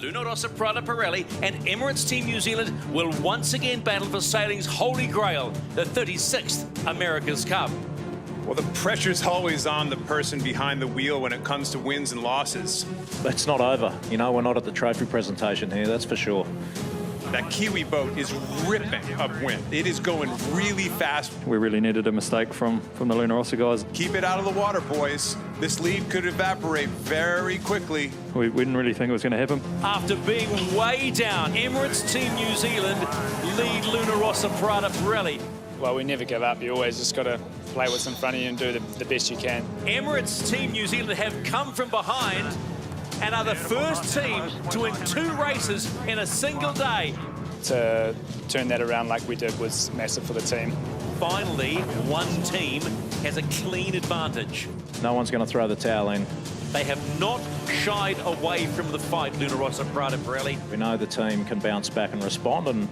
Luna Rossa, Prada, Pirelli and Emirates Team New Zealand will once again battle for sailing's holy grail, the 36th America's Cup. Well, the pressure's always on the person behind the wheel when it comes to wins and losses. It's not over. You know, we're not at the trophy presentation here, that's for sure. That Kiwi boat is ripping upwind. It is going really fast. We really needed a mistake from the Luna Rossa guys. Keep it out of the water, boys. This lead could evaporate very quickly. We didn't really think it was going to happen. After being way down, Emirates Team New Zealand lead Luna Rossa, Prada, Pirelli. Well, we never give up. You always just got to play what's in front of you and do the best you can. Emirates Team New Zealand have come from behind and are the first team to win 2 races in a single day. To turn that around like we did was massive for the team. Finally, one team has a clean advantage. No one's going to throw the towel in. They have not shied away from the fight, Luna Rossa, Prada, Pirelli. We know the team can bounce back and respond, and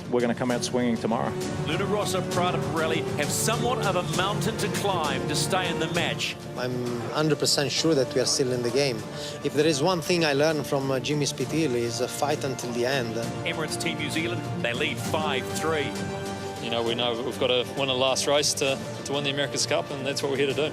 we're going to come out swinging tomorrow. Luna Rossa, Prada, Pirelli have somewhat of a mountain to climb to stay in the match. I'm 100% sure that we are still in the game. If there is one thing I learned from Jimmy Spithill is fight until the end. Emirates Team New Zealand, they lead 5-3. You know, we know we've got to win the last race to win the America's Cup, and that's what we're here to do.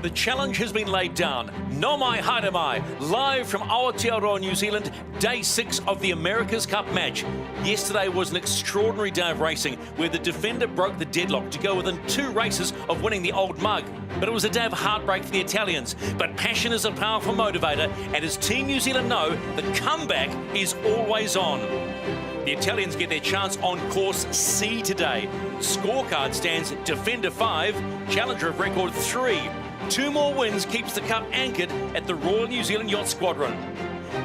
The challenge has been laid down. No mai haere mai, live from Aotearoa, New Zealand, day 6 of the America's Cup match. Yesterday was an extraordinary day of racing where the defender broke the deadlock to go within 2 races of winning the Old Mug. But it was a day of heartbreak for the Italians. But passion is a powerful motivator, and as Team New Zealand know, the comeback is always on. The Italians get their chance on course C today. Scorecard stands Defender 5, Challenger of Record 3. 2 more wins keeps the Cup anchored at the Royal New Zealand Yacht Squadron.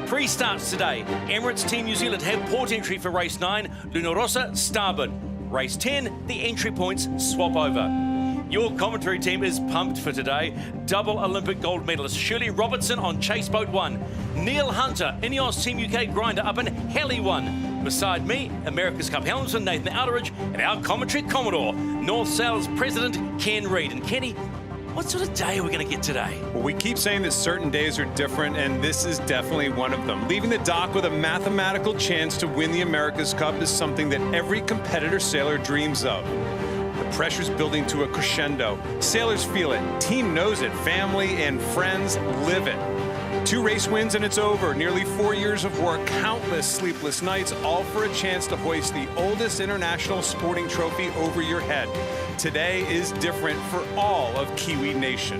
Pre-starts today. Emirates Team New Zealand have port entry for race 9, Luna Rossa, Starboard. Race 10, the entry points swap over. Your commentary team is pumped for today. Double Olympic gold medalist Shirley Robertson on Chase Boat 1. Neil Hunter, Ineos Team UK grinder up in Heli 1. Beside me, America's Cup helmsman Nathan Outteridge and our commentary Commodore, North Sail's president Ken Reid. And Kenny, what sort of day are we going to get today? Well, we keep saying that certain days are different, and this is definitely one of them. Leaving the dock with a mathematical chance to win the America's Cup is something that every competitor sailor dreams of. The pressure's building to a crescendo. Sailors feel it, team knows it, family and friends live it. 2 race wins and it's over. Nearly 4 years of work, countless sleepless nights, all for a chance to hoist the oldest international sporting trophy over your head. Today is different for all of Kiwi Nation.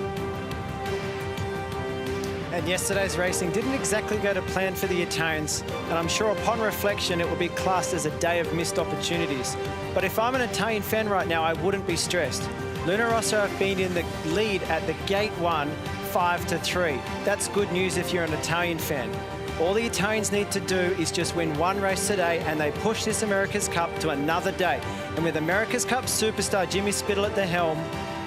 And yesterday's racing didn't exactly go to plan for the Italians, and I'm sure upon reflection it will be classed as a day of missed opportunities. But if I'm an Italian fan right now, I wouldn't be stressed. Luna Rossa have been in the lead at the gate 1, 5-3. That's good news if you're an Italian fan. All the Italians need to do is just win 1 race today, and they push this America's Cup to another day. And with America's Cup superstar Jimmy Spithill at the helm,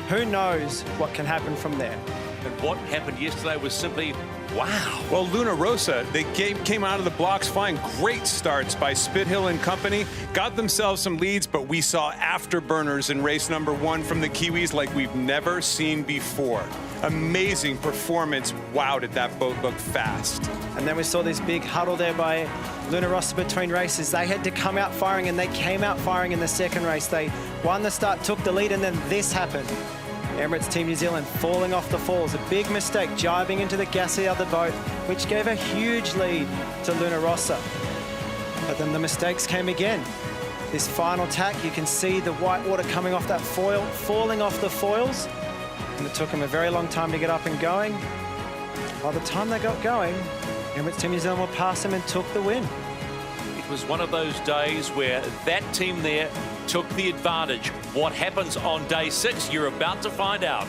who knows what can happen from there. And what happened yesterday was simply wow. Well, Luna Rossa, they came out of the blocks fine. Great starts by Spithill and company. Got themselves some leads, but we saw afterburners in race number 1 from the Kiwis like we've never seen before. Amazing performance. Wow, did that boat look fast. And then we saw this big huddle there by Luna Rossa between races. They had to come out firing, and they came out firing in the second race. They won the start, took the lead, and then this happened. Emirates Team New Zealand falling off the falls. A big mistake, jibing into the gassy other boat, which gave a huge lead to Luna Rossa. But then the mistakes came again. This final tack, you can see the white water coming off that foil, falling off the foils. And it took them a very long time to get up and going. By the time they got going, Emirates Team New Zealand were past them and took the win. It was one of those days where that team there took the advantage. What happens on day 6, you're about to find out.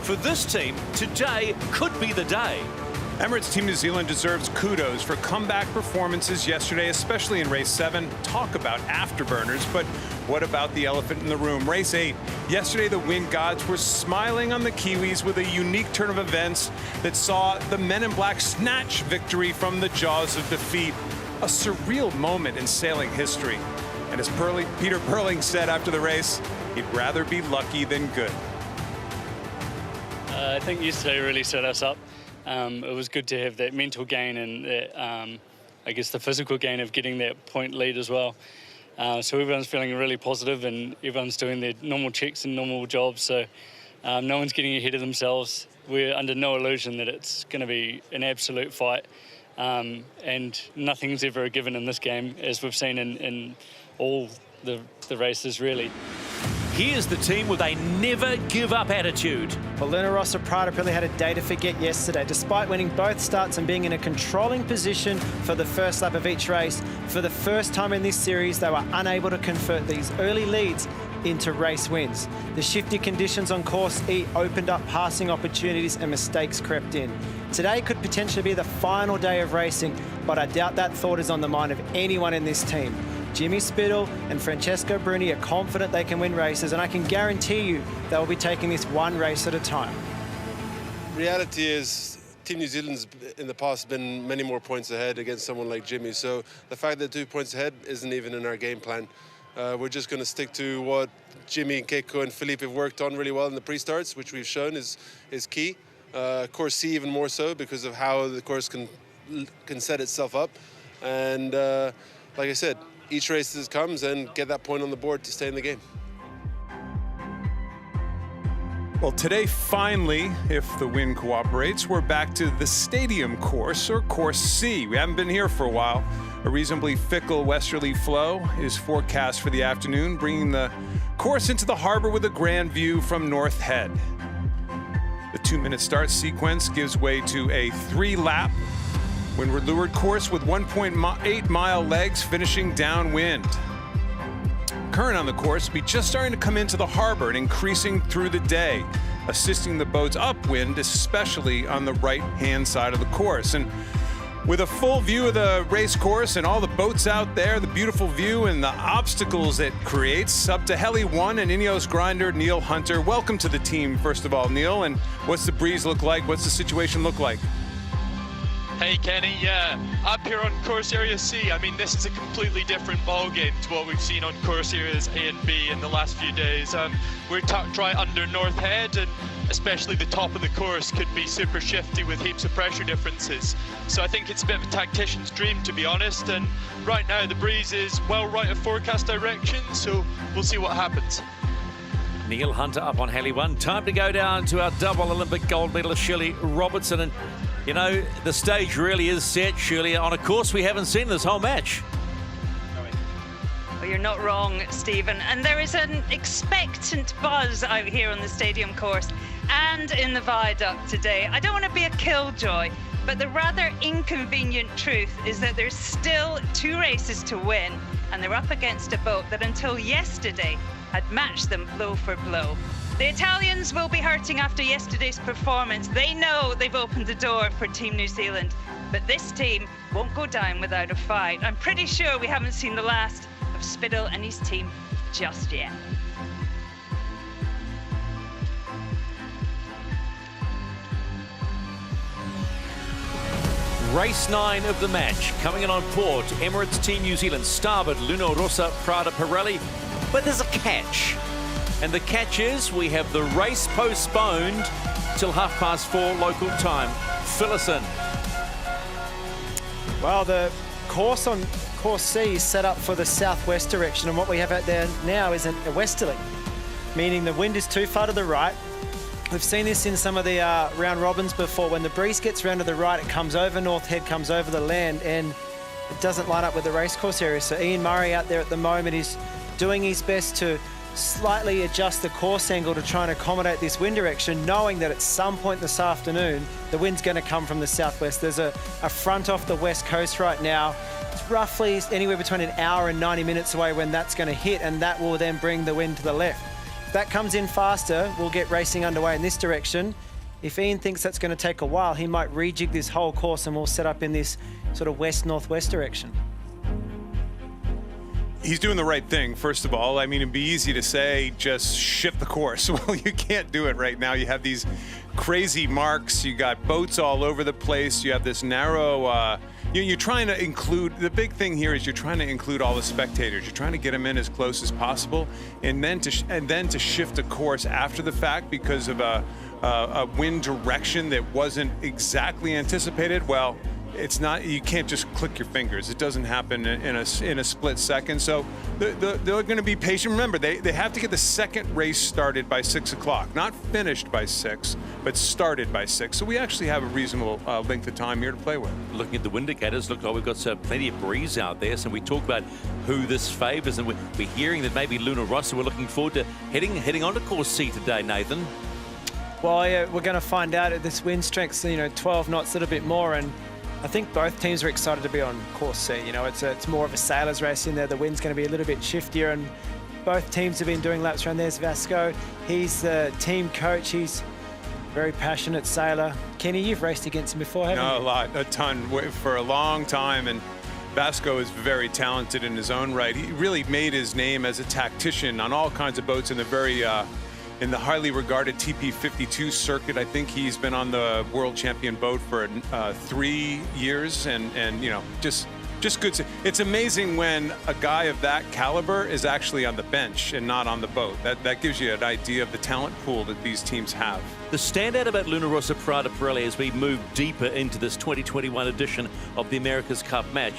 For this team, today could be the day. Emirates Team New Zealand deserves kudos for comeback performances yesterday, especially in race 7. Talk about afterburners, but what about the elephant in the room? Race 8. Yesterday, the wind gods were smiling on the Kiwis with a unique turn of events that saw the men in black snatch victory from the jaws of defeat. A surreal moment in sailing history. And as Peter Burling said after the race, he'd rather be lucky than good. I think yesterday really set us up. It was good to have that mental gain and that, I guess the physical gain of getting that point lead as well. So everyone's feeling really positive and everyone's doing their normal checks and normal jobs. So no one's getting ahead of themselves. We're under no illusion that it's going to be an absolute fight. And nothing's ever a given in this game, as we've seen in all the races, really. Here's the team with a never-give-up attitude. Well, Rossa Prada Pirelli had a day to forget yesterday. Despite winning both starts and being in a controlling position for the first lap of each race, for the first time in this series, they were unable to convert these early leads into race wins. The shifty conditions on course E opened up passing opportunities and mistakes crept in. Today could potentially be the final day of racing, but I doubt that thought is on the mind of anyone in this team. Jimmy Spittle and Francesco Bruni are confident they can win races, and I can guarantee you they'll be taking this one race at a time. Reality is Team New Zealand's in the past been many more points ahead against someone like Jimmy, so the fact that 2 points ahead isn't even in our game plan. We're just going to stick to what Jimmy and Keiko and Philippe have worked on really well in the pre-starts, which we've shown is key. Course C even more so because of how the course can set itself up. And like I said, each race that comes and get that point on the board to stay in the game. Well, today, finally, if the wind cooperates, we're back to the stadium course, or course C. We haven't been here for a while. A reasonably fickle westerly flow is forecast for the afternoon, bringing the course into the harbor with a grand view from North Head. The 2-minute start sequence gives way to a 3-lap windward-leeward course with 1.8-mile legs finishing downwind. Current on the course will be just starting to come into the harbor and increasing through the day, assisting the boats upwind, especially on the right-hand side of the course. And with a full view of the race course and all the boats out there, the beautiful view and the obstacles it creates, up to Heli 1 and Ineos grinder Neil Hunter. Welcome to the team, first of all, Neil. And what's the breeze look like? What's the situation look like? Hey Kenny, yeah, up here on course area C, I mean this is a completely different ballgame to what we've seen on course areas A and B in the last few days. We're tucked right under North Head, and especially the top of the course could be super shifty with heaps of pressure differences. So I think it's a bit of a tactician's dream, to be honest, and right now the breeze is well right of forecast direction, so we'll see what happens. Neil Hunter up on Heli 1. Time to go down to our double Olympic gold medalist Shirley Robertson. And, you know, the stage really is set, Shirley, on a course we haven't seen this whole match. Well, you're not wrong, Stephen. And there is an expectant buzz out here on the stadium course and in the viaduct today. I don't want to be a killjoy, but the rather inconvenient truth is that there's still 2 races to win, and they're up against a boat that until yesterday had matched them blow for blow. The Italians will be hurting after yesterday's performance. They know they've opened the door for Team New Zealand, but this team won't go down without a fight. I'm pretty sure we haven't seen the last of Spittle and his team just yet. Race 9 of the match, coming in on port, Emirates Team New Zealand, Starboard, Rossa, Prada, Pirelli. But there's a catch. And the catch is we have the race postponed till 4:30 local time. Fill us in. Well, the course on course C is set up for the southwest direction, and what we have out there now is a westerly, meaning the wind is too far to the right. We've seen this in some of the round robins before. When the breeze gets round to the right, it comes over North Head, comes over the land, and it doesn't line up with the racecourse area. So Ian Murray out there at the moment is doing his best to slightly adjust the course angle to try and accommodate this wind direction, knowing that at some point this afternoon, the wind's going to come from the southwest. There's a front off the west coast right now. It's roughly anywhere between an hour and 90 minutes away when that's going to hit, and that will then bring the wind to the left. If that comes in faster, we'll get racing underway in this direction. If Ian thinks that's going to take a while, he might rejig this whole course and we'll set up in this sort of west-northwest direction. He's doing the right thing, first of all. I mean, it'd be easy to say, just shift the course. Well, you can't do it right now. You have these crazy marks. You got boats all over the place. You have this narrow, you're trying to include, the big thing here is you're trying to include all the spectators. You're trying to get them in as close as possible, and then to shift a course after the fact because of a wind direction that wasn't exactly anticipated. Well, it's not, you can't just click your fingers. It doesn't happen in a split second. So they're going to be patient. Remember, they have to get the second race started by 6 o'clock, not finished by 6, but started by 6. So we actually have a reasonable length of time here to play with. Looking at the wind indicators, look like we've got plenty of breeze out there. So we talk about who this favours, and we're hearing that maybe Rossa. We're looking forward to heading on to course C today, Nathan. Well, yeah, we're going to find out at this wind strength, 12 knots, a little bit more, and I think both teams are excited to be on course C. It's more of a sailor's race in there. The wind's going to be a little bit shiftier, and both teams have been doing laps around. There's Vasco. He's the team coach. He's a very passionate sailor. Kenny, you've raced against him before, haven't you? A ton, for a long time, and Vasco is very talented in his own right. He really made his name as a tactician on all kinds of boats in the in the highly regarded TP52 circuit. I think he's been on the world champion boat for 3 years, and just good. It's amazing when a guy of that caliber is actually on the bench and not on the boat. That gives you an idea of the talent pool that these teams have. The standout about Rossa Prada Pirelli as we move deeper into this 2021 edition of the America's Cup match,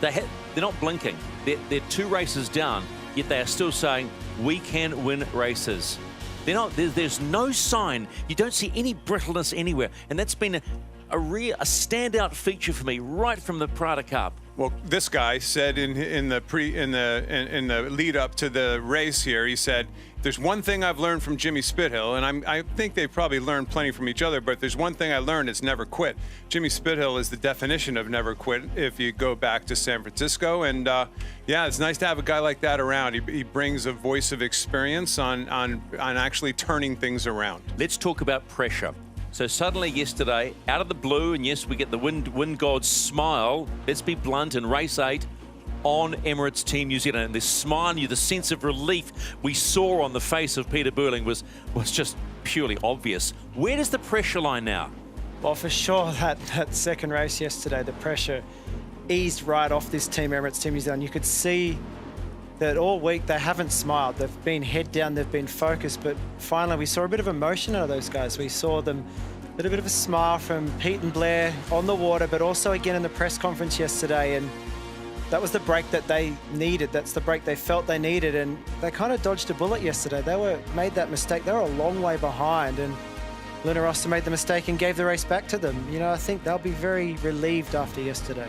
they're not blinking. They're 2 races down, yet they are still saying, we can win races. There's no sign. You don't see any brittleness anywhere, and that's been a standout feature for me right from the Prada Cup. Well, this guy said in the lead up to the race here, he said, "There's one thing I've learned from Jimmy Spithill, and I think they've probably learned plenty from each other, but there's one thing I learned, it's never quit." Jimmy Spithill is the definition of never quit if you go back to San Francisco, and yeah, it's nice to have a guy like that around. He brings a voice of experience on actually turning things around. Let's talk about pressure. So suddenly yesterday, out of the blue, and yes, we get the wind god's smile. Let's be blunt, in race 8 on Emirates Team New Zealand. And this smile, the sense of relief we saw on the face of Peter Burling was just purely obvious. Where does the pressure lie now? Well, for sure, that second race yesterday, the pressure eased right off this team, Emirates Team New Zealand. You could see that all week they haven't smiled. They've been head down, they've been focused, but finally we saw a bit of emotion out of those guys. We saw them, a little bit of a smile from Pete and Blair on the water, but also again in the press conference yesterday, and that was the break that they needed. That's the break they felt they needed, and they kind of dodged a bullet yesterday. They made that mistake. They were a long way behind, and Rossa made the mistake and gave the race back to them. I think they'll be very relieved after yesterday.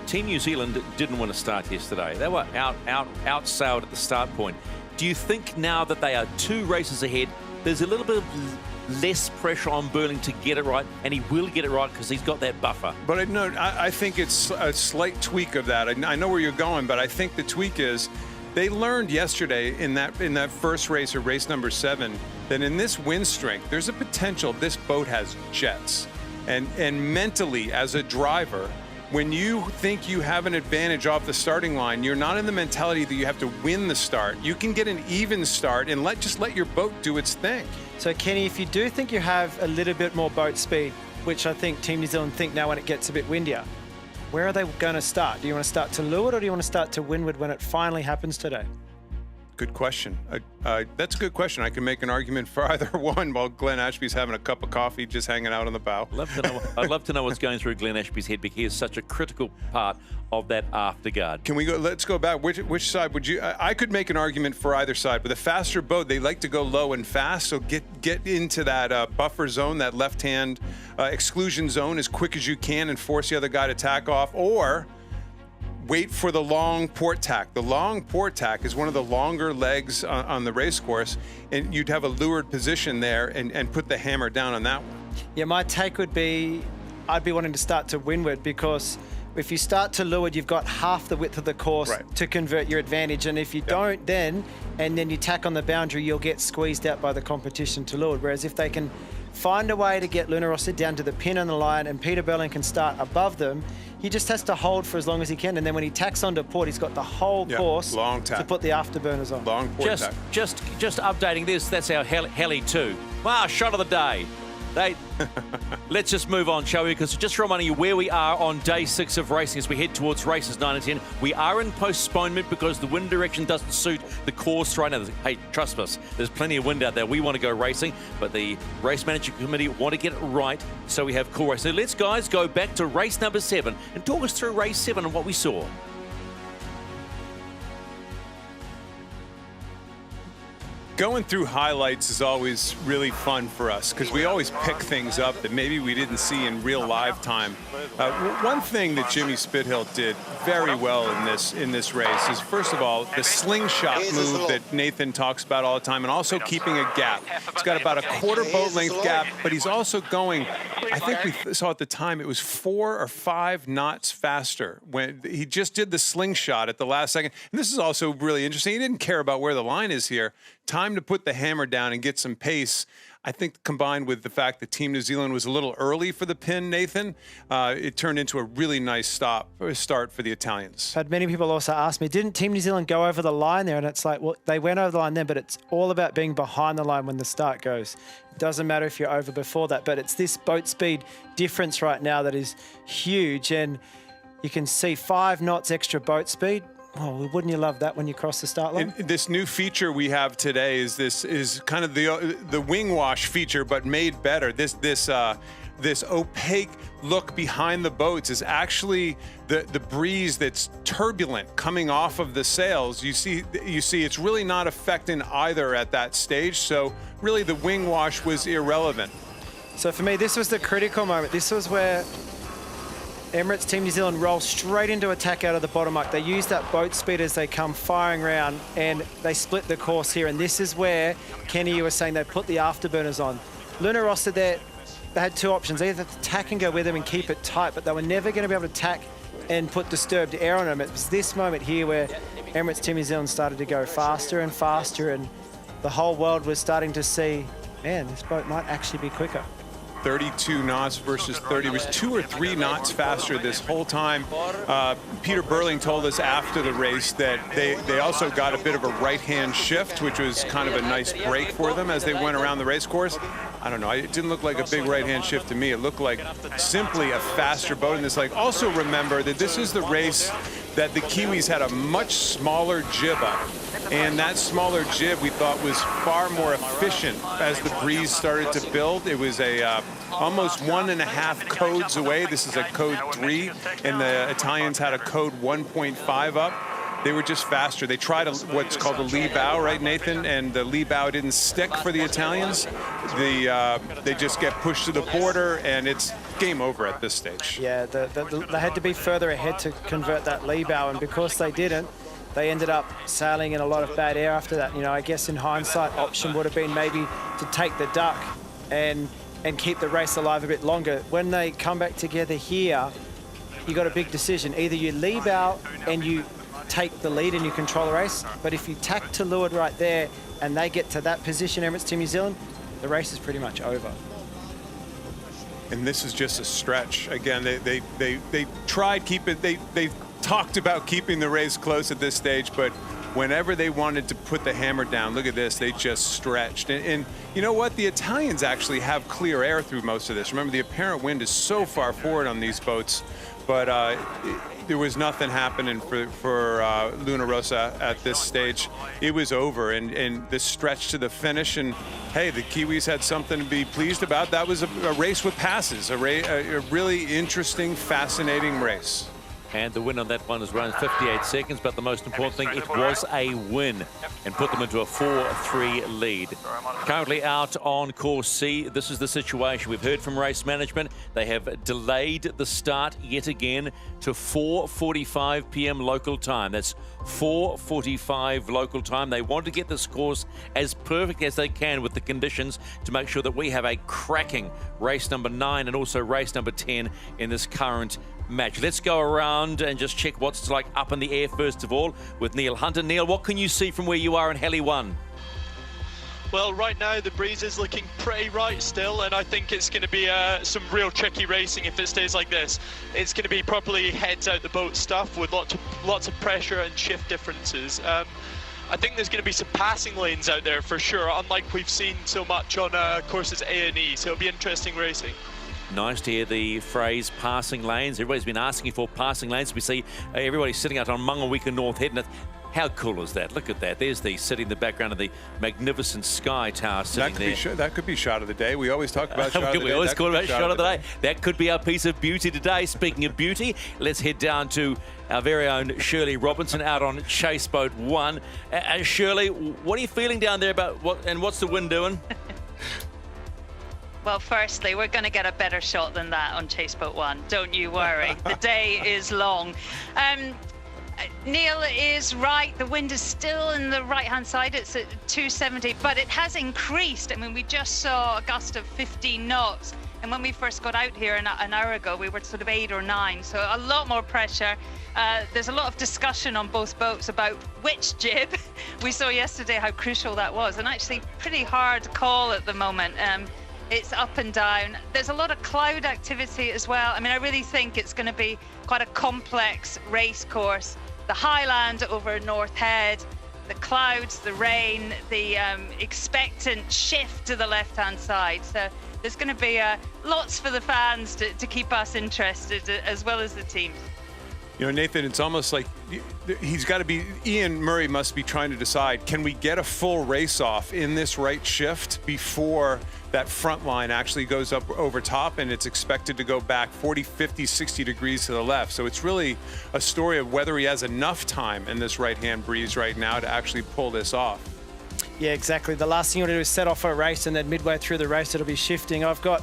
Team New Zealand didn't want to start yesterday. They were outsailed at the start point. Do you think now that they are 2 races ahead, there's a little bit of less pressure on Burling to get it right, and he will get it right because he's got that buffer? But I think it's a slight tweak of that. I know where you're going, but I think the tweak is they learned yesterday in that first race, or race number 7, that in this wind strength, there's a potential this boat has jets. And mentally, as a driver, when you think you have an advantage off the starting line, you're not in the mentality that you have to win the start. You can get an even start and just let your boat do its thing. So Kenny, if you do think you have a little bit more boat speed, which I think Team New Zealand think now when it gets a bit windier, where are they going to start? Do you want to start to leeward, or do you want to start to windward when it finally happens today? Good question. That's a good question. I can make an argument for either one while Glenn Ashby's having a cup of coffee, just hanging out on the bow. I'd love to know what's going through Glenn Ashby's head, because he is such a critical part of that afterguard. Can we go? Let's go back. Which side would you? I could make an argument for either side. With a faster boat, they like to go low and fast, so get into that buffer zone, that left-hand exclusion zone, as quick as you can, and force the other guy to tack off, or wait for the long port tack. The long port tack is one of the longer legs on the race course, and you'd have a leeward position there and put the hammer down on that one. Yeah, my take would be I'd be wanting to start to windward, because if you start to leeward, you've got half the width of the course to convert your advantage. And if you don't then you tack on the boundary, you'll get squeezed out by the competition to leeward. Whereas if they can find a way to get Luna Rossa down to the pin on the line and Peter Burling can start above them, he just has to hold for as long as he can. And then when he tacks onto port, he's got the whole course to put the afterburners on. Long port tack. Just updating this, that's our heli 2. Wow, shot of the day. Let's just move on, shall we? Because just reminding you where we are on day 6 of racing as we head towards races 9 and 10. We are in postponement because the wind direction doesn't suit the course right now. Hey, trust us, there's plenty of wind out there. We want to go racing, but the race management committee want to get it right, so we have cool race. So let's, guys, go back to race number 7 and talk us through race 7 and what we saw. Going through highlights is always really fun for us because we always pick things up that maybe we didn't see in real live time. One thing that Jimmy Spithill did very well in this race is, first of all, the slingshot move that Nathan talks about all the time, and also keeping a gap. He's got about a quarter boat length gap, but he's also going, I think we saw at the time, it was 4 or 5 knots faster when he just did the slingshot at the last second. And this is also really interesting. He didn't care about where the line is here. Time to put the hammer down and get some pace. I think combined with the fact that Team New Zealand was a little early for the pin, Nathan, it turned into a really nice start for the Italians. Had many people also ask me, didn't Team New Zealand go over the line there? And it's like, well, they went over the line then, but it's all about being behind the line when the start goes. It doesn't matter if you're over before that, but it's this boat speed difference right now that is huge. And you can see 5 knots extra boat speed. Oh, wouldn't you love that when you cross the start line? And this new feature we have today is kind of the wing wash feature, but made better. This opaque look behind the boats is actually the breeze that's turbulent coming off of the sails. You see it's really not affecting either at that stage. So really the wing wash was irrelevant. So for me, this was the critical moment. This was where Emirates Team New Zealand roll straight into attack out of the bottom arc. They use that boat speed as they come firing around, and they split the course here. And this is where, Kenny, you were saying they put the afterburners on. Luna Rossa there, they had 2 options. Either to tack and go with them and keep it tight, but they were never going to be able to tack and put disturbed air on them. It was this moment here where Emirates Team New Zealand started to go faster and faster, and the whole world was starting to see, man, this boat might actually be quicker. 32 knots versus 30. It was 2 or 3 knots faster this whole time. Peter Burling told us after the race that they also got a bit of a right-hand shift, which was kind of a nice break for them as they went around the race course. I don't know, it didn't look like a big right-hand shift to me. It looked like simply a faster boat in this leg. Also remember that this is the race that the Kiwis had a much smaller jib up. And that smaller jib we thought was far more efficient as the breeze started to build. It was almost 1.5 codes away. This is a code 3, and the Italians had a code 1.5 up. They were just faster. They tried what's called a lee bow, right, Nathan? And the lee bow didn't stick for the Italians. They just get pushed to the border, and it's game over at this stage. Yeah, they had to be further ahead to convert that lee bow, and because they didn't, they ended up sailing in a lot of bad air after that. You know, I guess in hindsight, option would have been maybe to take the duck and keep the race alive a bit longer. When they come back together here, you got a big decision. Either you lee bow and you take the lead and you control the race, but if you tack to leeward right there and they get to that position, Emirates Team New Zealand, the race is pretty much over. And this is just a stretch. Again, they tried they talked about keeping the race close at this stage, but whenever they wanted to put the hammer down, look at this, they just stretched. And you know what? The Italians actually have clear air through most of this. Remember, the apparent wind is so far forward on these boats, but there was nothing happening for Luna Rossa at this stage. It was over, and the stretch to the finish, and hey, the Kiwis had something to be pleased about. That was a race with passes, a really interesting, fascinating race. And the win on that one is around 58 seconds, but the most important thing, it was a win and put them into a 4-3 lead. Currently out on course C, this is the situation. We've heard from race management. They have delayed the start yet again to 4:45 p.m. local time. That's 4:45 local time. They want to get this course as perfect as they can with the conditions to make sure that we have a cracking race number 9 and also race number 10 in this current match. Let's go around and just check what's like up in the air first of all with Neil Hunter. Neil, what can you see from where you are in Heli 1? Well, right now the breeze is looking pretty right still, and I think it's going to be some real tricky racing if it stays like this. It's going to be properly heads out the boat stuff with lots of pressure and shift differences. I think there's going to be some passing lanes out there for sure, unlike we've seen so much on courses A&E, so it'll be interesting racing. Nice to hear the phrase passing lanes. Everybody's been asking for passing lanes. We see everybody sitting out on Mangawika North Head, and how cool is that? Look at that. There's the city in the background of the magnificent Sky Tower sitting there. That could be shot of the day. We always talk about shot of the day. We always call it shot of the day. That could be our piece of beauty today. Speaking of beauty, let's head down to our very own Shirley Robinson out on Chase Boat 1. Shirley, what are you feeling down there about what's the wind doing? Well, firstly, we're going to get a better shot than that on Chase Boat 1. Don't you worry. The day is long. Neil is right. The wind is still in the right-hand side. It's at 270, but it has increased. I mean, we just saw a gust of 15 knots. And when we first got out here an hour ago, we were sort of 8 or 9. So a lot more pressure. There's a lot of discussion on both boats about which jib. We saw yesterday how crucial that was. And actually, pretty hard call at the moment. It's up and down. There's a lot of cloud activity as well. I mean, I really think it's going to be quite a complex race course. The highland over North Head, the clouds, the rain, the expectant shift to the left-hand side. So there's going to be lots for the fans to keep us interested, as well as the teams. You know, Nathan, it's almost like Ian Murray must be trying to decide, can we get a full race off in this right shift before that front line actually goes up over top, and it's expected to go back 40, 50, 60 degrees to the left. So it's really a story of whether he has enough time in this right-hand breeze right now to actually pull this off. Yeah, exactly. The last thing you want to do is set off a race, and then midway through the race, it'll be shifting. I've got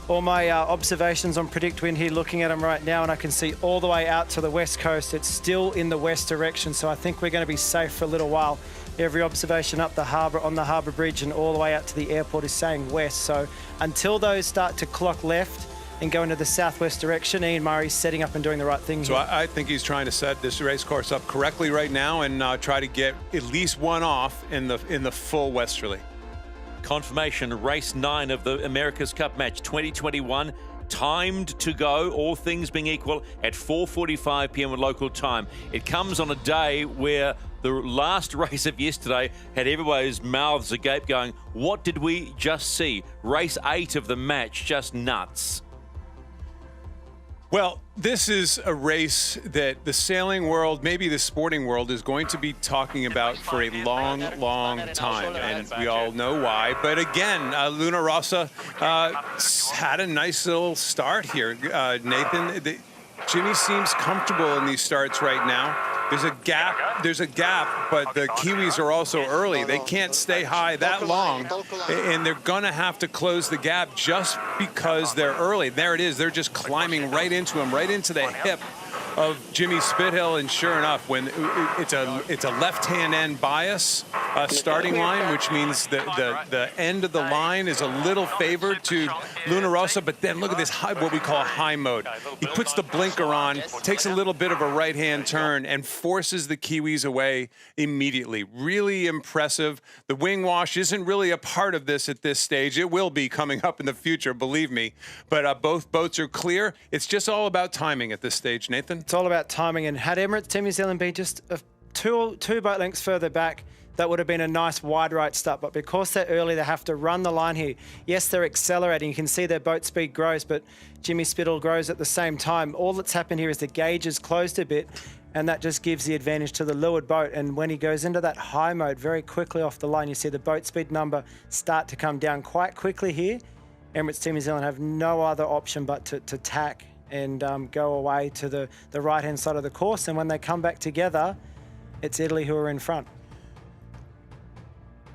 all my observations on Predict Wind here, looking at them right now, and I can see all the way out to the west coast. It's still in the west direction, so I think we're going to be safe for a little while. Every observation up the harbour, on the harbour bridge, and all the way out to the airport is saying west. So until those start to clock left and go into the southwest direction, Ian Murray's setting up and doing the right thing So here. I think he's trying to set this race course up correctly right now and try to get at least one off in the full westerly. Confirmation, race 9 of the America's Cup match 2021. Timed to go, all things being equal, at 4:45 p.m. local time. It comes on a day where the last race of yesterday had everybody's mouths agape going, what did we just see? Race 8 of the match, just nuts. Well, this is a race that the sailing world, maybe the sporting world, is going to be talking about for a long, long time, and we all know why. But again, Luna Rossa had a nice little start here. Nathan, Jimmy seems comfortable in these starts right now. There's a gap, but the Kiwis are also early. They can't stay high that long, and they're gonna have to close the gap just because they're early. There it is, they're just climbing right into him, right into the hip of Jimmy Spithill, and sure enough, when it's a left-hand end bias starting line, which means the end of the line is a little favored to Luna Rossa, but then look at this high, what we call high mode. He puts the blinker on, takes a little bit of a right-hand turn, and forces the Kiwis away immediately. Really impressive. The wing wash isn't really a part of this at this stage. It will be coming up in the future, believe me. But both boats are clear. It's just all about timing at this stage, Nathan. It's all about timing, and had Emirates Team New Zealand been just two boat lengths further back, that would have been a nice wide right start. But because they're early, they have to run the line here. Yes, they're accelerating. You can see their boat speed grows, but Jimmy Spithill grows at the same time. All that's happened here is the gauge has closed a bit, and that just gives the advantage to the leeward boat. And when he goes into that high mode very quickly off the line, you see the boat speed number start to come down quite quickly here. Emirates Team New Zealand have no other option but to tack and go away to the right-hand side of the course. And when they come back together, it's Italy who are in front.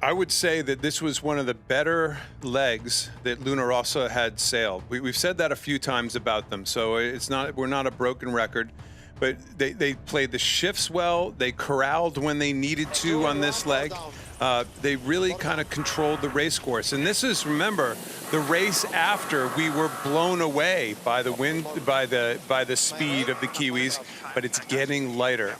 I would say that this was one of the better legs that Luna Rossa had sailed. We've said that a few times about them, so we're not a broken record. But they played the shifts well. They corralled when they needed to on this leg. they really kind of controlled the race course. And this is, remember, the race after we were blown away by the wind, by the speed of the Kiwis, but it's getting lighter.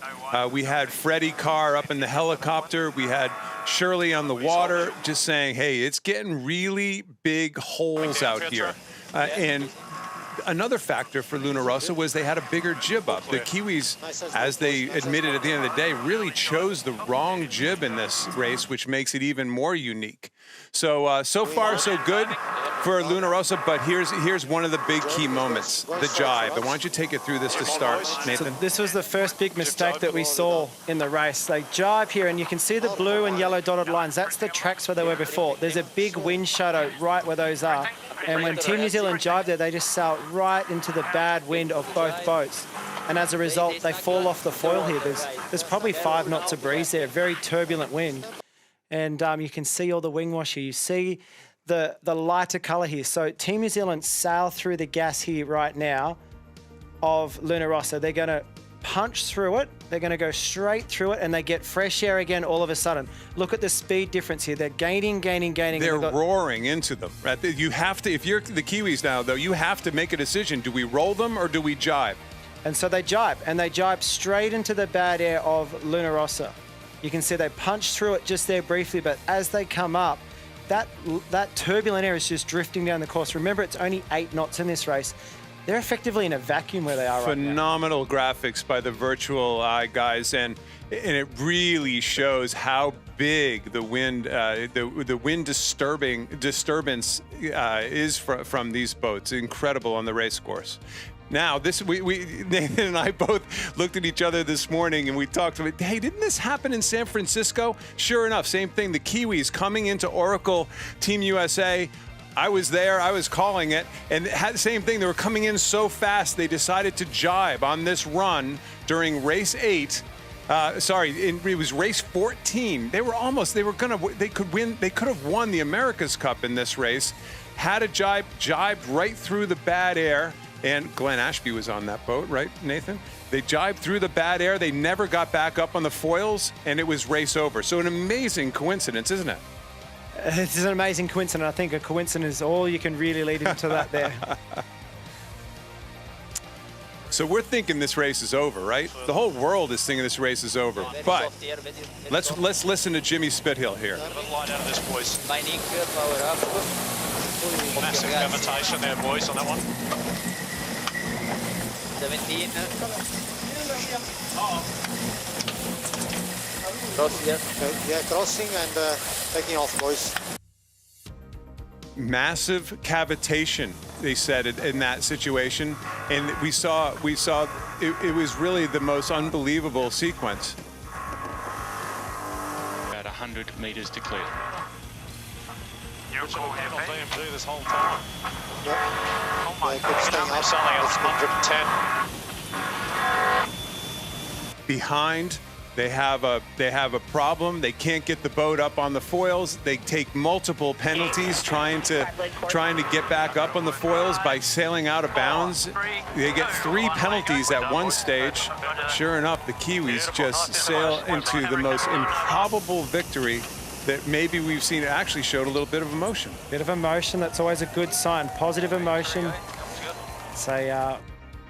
We had Freddie Carr up in the helicopter. We had Shirley on the water, just saying, hey, it's getting really big holes out here. And another factor for Luna Rossa was they had a bigger jib up. The Kiwis, as they admitted at the end of the day, really chose the wrong jib in this race, which makes it even more unique. So, so far, so good for Luna Rossa, but here's one of the big key moments, the jibe. Why don't you take it through this to start, Nathan? So this was the first big mistake that we saw in the race. They jibe here, and you can see the blue and yellow dotted lines. That's the tracks where they were before. There's a big wind shadow right where those are. And when Team New Zealand jibe there, they just sail right into the bad wind of both boats. And as a result, they fall off the foil here. There's probably 5 knots of breeze there, very turbulent wind. And you can see all the wing wash here. You see the lighter colour here. So Team New Zealand sail through the gas here right now of Luna Rossa. They're going to punch through it. They're going to go straight through it, and they get fresh air again all of a sudden. Look at the speed difference here. They're gaining. They're roaring into them. Right? You have to, if you're the Kiwis now, though, you have to make a decision. Do we roll them or do we jibe? And so they jibe, and they jibe straight into the bad air of Luna Rossa. You can see they punch through it just there briefly, but as they come up, that turbulent air is just drifting down the course. Remember, it's only 8 knots in this race. They're effectively in a vacuum where they are right now. Phenomenal graphics by the virtual eye guys, and it really shows how big the wind, the wind disturbance is from these boats. Incredible on the race course. Now, Nathan and I both looked at each other this morning and we talked about, hey, didn't this happen in San Francisco? Sure enough, same thing. The Kiwis coming into Oracle Team USA. I was there, I was calling it, and it had the same thing. They were coming in so fast, they decided to jibe on this run during race 8. It was race 14. They could have won the America's Cup in this race. Had a jibed right through the bad air. And Glenn Ashby was on that boat, right, Nathan? They jibed through the bad air. They never got back up on the foils, and it was race over. So an amazing coincidence, isn't it? It's an amazing coincidence. I think a coincidence is all you can really lead into that there. So we're thinking this race is over, right? The whole world is thinking this race is over. But let's listen to Jimmy Spithill here. Light out of this, boys. Massive cavitation there, boys, on that one. 17. Crossing and taking off, boys. Massive cavitation, they said, in that situation, and we saw it was really the most unbelievable sequence. About 100 meters to clear. You're cool on BMG this whole time. Yep. Oh my God, we're selling at 110. Behind, they have a problem. They can't get the boat up on the foils. They take multiple penalties trying to get back up on the foils by sailing out of bounds. They get 3 penalties at one stage. Sure enough, the Kiwis just sail into the most improbable victory that maybe we've seen. It actually showed a little bit of emotion. Bit of emotion, that's always a good sign. Positive emotion. It's a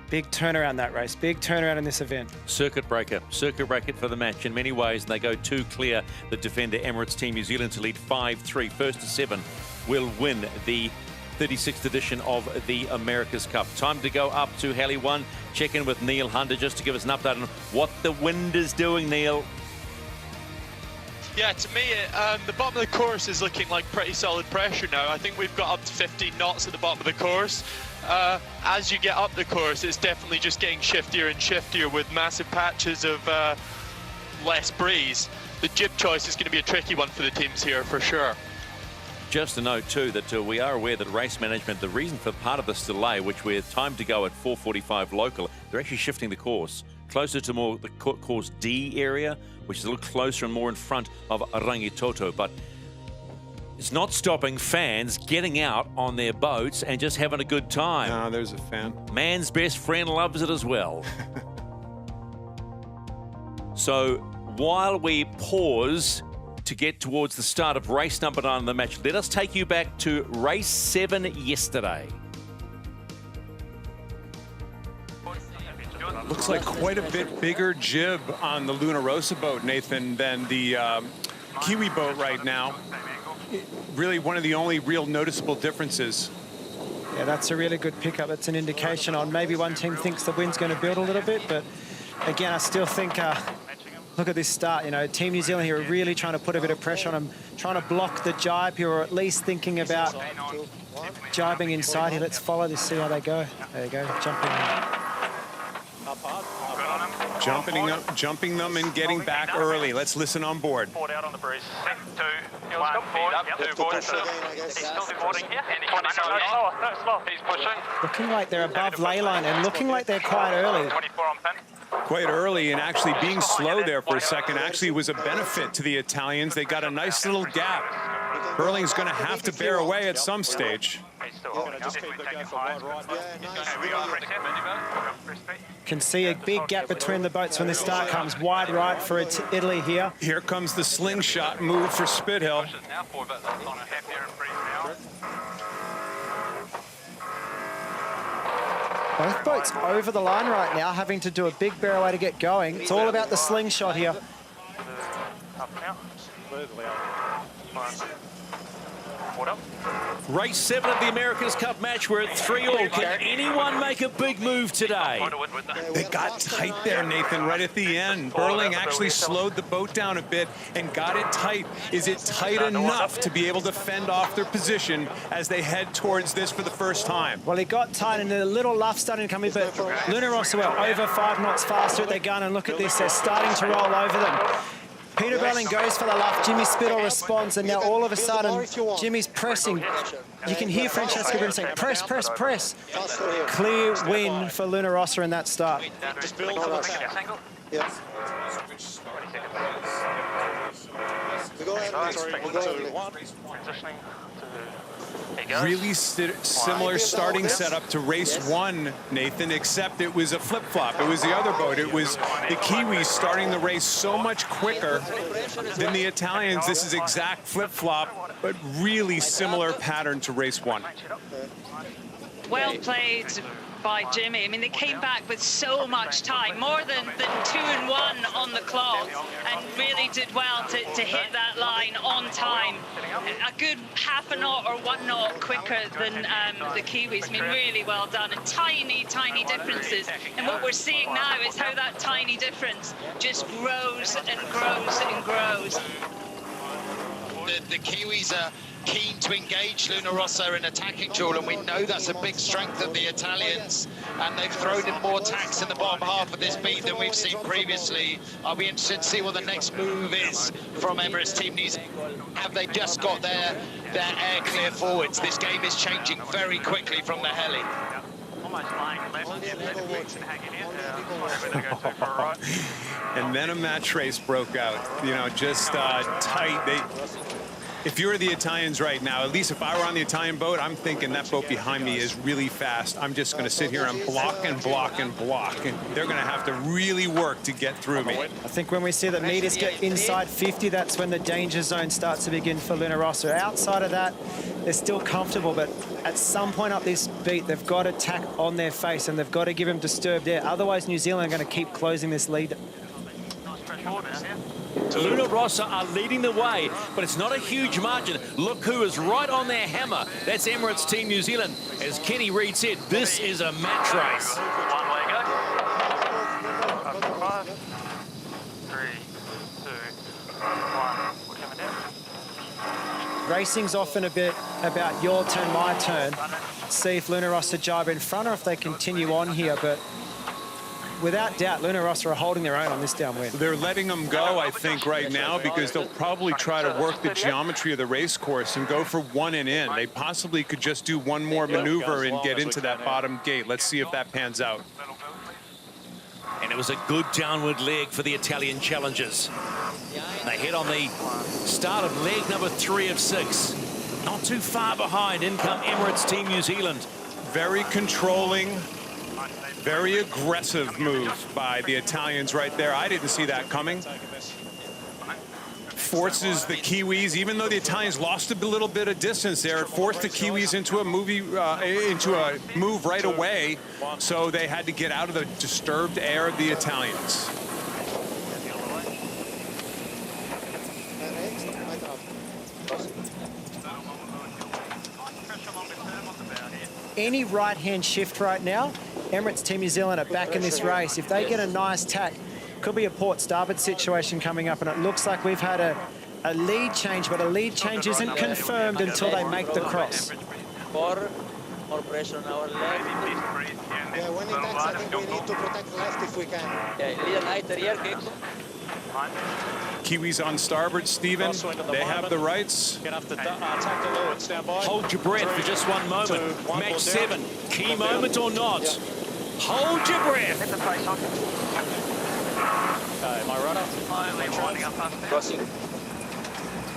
big turnaround that race, big turnaround in this event. Circuit breaker for the match in many ways, and they go 2 clear the defender Emirates Team New Zealand to lead 5-3. First to 7 will win the 36th edition of the America's Cup. Time to go up to Heli 1, check in with Neil Hunter just to give us an update on what the wind is doing, Neil. Yeah, to me, the bottom of the course is looking like pretty solid pressure now. I think we've got up to 15 knots at the bottom of the course. As you get up the course, it's definitely just getting shiftier and shiftier with massive patches of less breeze. The jib choice is going to be a tricky one for the teams here, for sure. Just a note too that we are aware that race management, the reason for part of this delay, which we're timed to go at 4:45 local, they're actually shifting the course closer to more the course D area, which is a little closer and more in front of Rangitoto. But it's not stopping fans getting out on their boats and just having a good time. Ah, there's a fan. Man's best friend loves it as well. So while we pause to get towards the start of race number 9 of the match. Let us take you back to race 7 yesterday. Looks like quite a bit bigger jib on the Luna Rossa boat, Nathan, than the Kiwi boat right now. Really one of the only real noticeable differences. Yeah, that's a really good pickup. It's an indication on maybe one team thinks the wind's going to build a little bit, but again, I still think, look at this start, you know, Team New Zealand here are really trying to put a bit of pressure on them, trying to block the jibe here, or at least thinking about jibing inside here. Let's follow this, see how they go. There you go, Jumping them and getting back early. Let's listen on board. Forward out on the breeze. 2, 1, speed up, 2 board. He's still boarding, yeah, and he's coming slow. He's pushing. Looking like they're above ley line and looking like they're quite early. 24 on pin. Quite early, and actually being slow there for a second actually was a benefit to the Italians. They got a nice little gap. Burling's going to have to bear away at some stage. Can see a big gap between the boats when the start comes. Wide right for Italy here. Here comes the slingshot move for Spithill. Both boats over the line right now, having to do a big bear away to get going. It's all about the slingshot here. Race 7 of the America's Cup match. We're at 3-all. Can anyone make a big move today? They got tight there, Nathan, right at the end. Burling actually slowed the boat down a bit and got it tight. Is it tight enough to be able to fend off their position as they head towards this for the first time? Well, he got tight and a little luff starting to come in, but Luna Rossa were over 5 knots faster at their gun, and look at this, they're starting to roll over them. Peter Burling goes for the luff, Jimmy Spithill responds, and now all of a sudden, Jimmy's pressing. You can hear Francesco Bruni saying, press, press, press. Clear win for Luna Rossa in that start. Really similar starting setup to race 1, Nathan, except it was a flip-flop. It was the other boat. It was the Kiwis starting the race so much quicker than the Italians. This is exact flip-flop, but really similar pattern to race 1. Well played by Jimmy. I mean, they came back with so much time, more than 2 and 1 on the clock, and really did well to hit that line on time. A good half a knot or 1 knot quicker than the Kiwis. I mean, really well done, and tiny, tiny differences. And what we're seeing now is how that tiny difference just grows and grows and grows. The Kiwis are keen to engage Luna Rossa in attacking duel, and we know that's a big strength of the Italians, and they've thrown in more tacks in the bottom half of this beat than we've seen previously. I'll be interested to see what the next move is from Emirates Team New Zealand. Have they just got their air clear forwards? This game is changing very quickly from the heli. And then a match race broke out, you know, just tight. If you're the Italians right now, at least if I were on the Italian boat, I'm thinking that boat behind me is really fast. I'm just going to sit here and block and block and block, and they're going to have to really work to get through me. I think when we see the meters get inside 50, that's when the danger zone starts to begin for Luna Rossa. Outside of that, they're still comfortable, but at some point up this beat, they've got to tack on their face, and they've got to give them disturbed air. Otherwise, New Zealand are going to keep closing this lead. Luna Rossa are leading the way, but it's not a huge margin. Look who is right on their hammer. That's Emirates Team New Zealand. As Kenny Reid said, this is a match race. 5, 3, 2, 1. We're coming down. Racing's often a bit about your turn, my turn. See if Luna Rossa jibe in front or if they continue on here, but without doubt, Luna Rossa are holding their own on this downwind. They're letting them go, I think, right now, because they'll probably try to work the geometry of the race course and go for 1 and in. They possibly could just do 1 more maneuver and get into that bottom gate. Let's see if that pans out. And it was a good downward leg for the Italian challengers. They hit on the start of leg number 3 of 6. Not too far behind. In come Emirates Team New Zealand. Very controlling, very aggressive move by the Italians right there. I didn't see that coming. forces the Kiwis, even though the Italians lost a little bit of distance there, it forced the Kiwis into a move right away. So they had to get out of the disturbed air of the Italians. Any right-hand shift right now, Emirates Team New Zealand are back in this race. If they get a nice tack, could be a port starboard situation coming up, and it looks like we've had a lead change, but a lead change isn't confirmed until they make the cross. More pressure on our left. Yeah, when it attacks, I think we need to protect left if we can. Yeah, a little lighter here, okay? Kiwis on starboard, Stephen. They have the rights. Hold your breath for just one moment. Match 7. Key moment or not. Hold your breath. My rudder. Winding up past there. Crossing.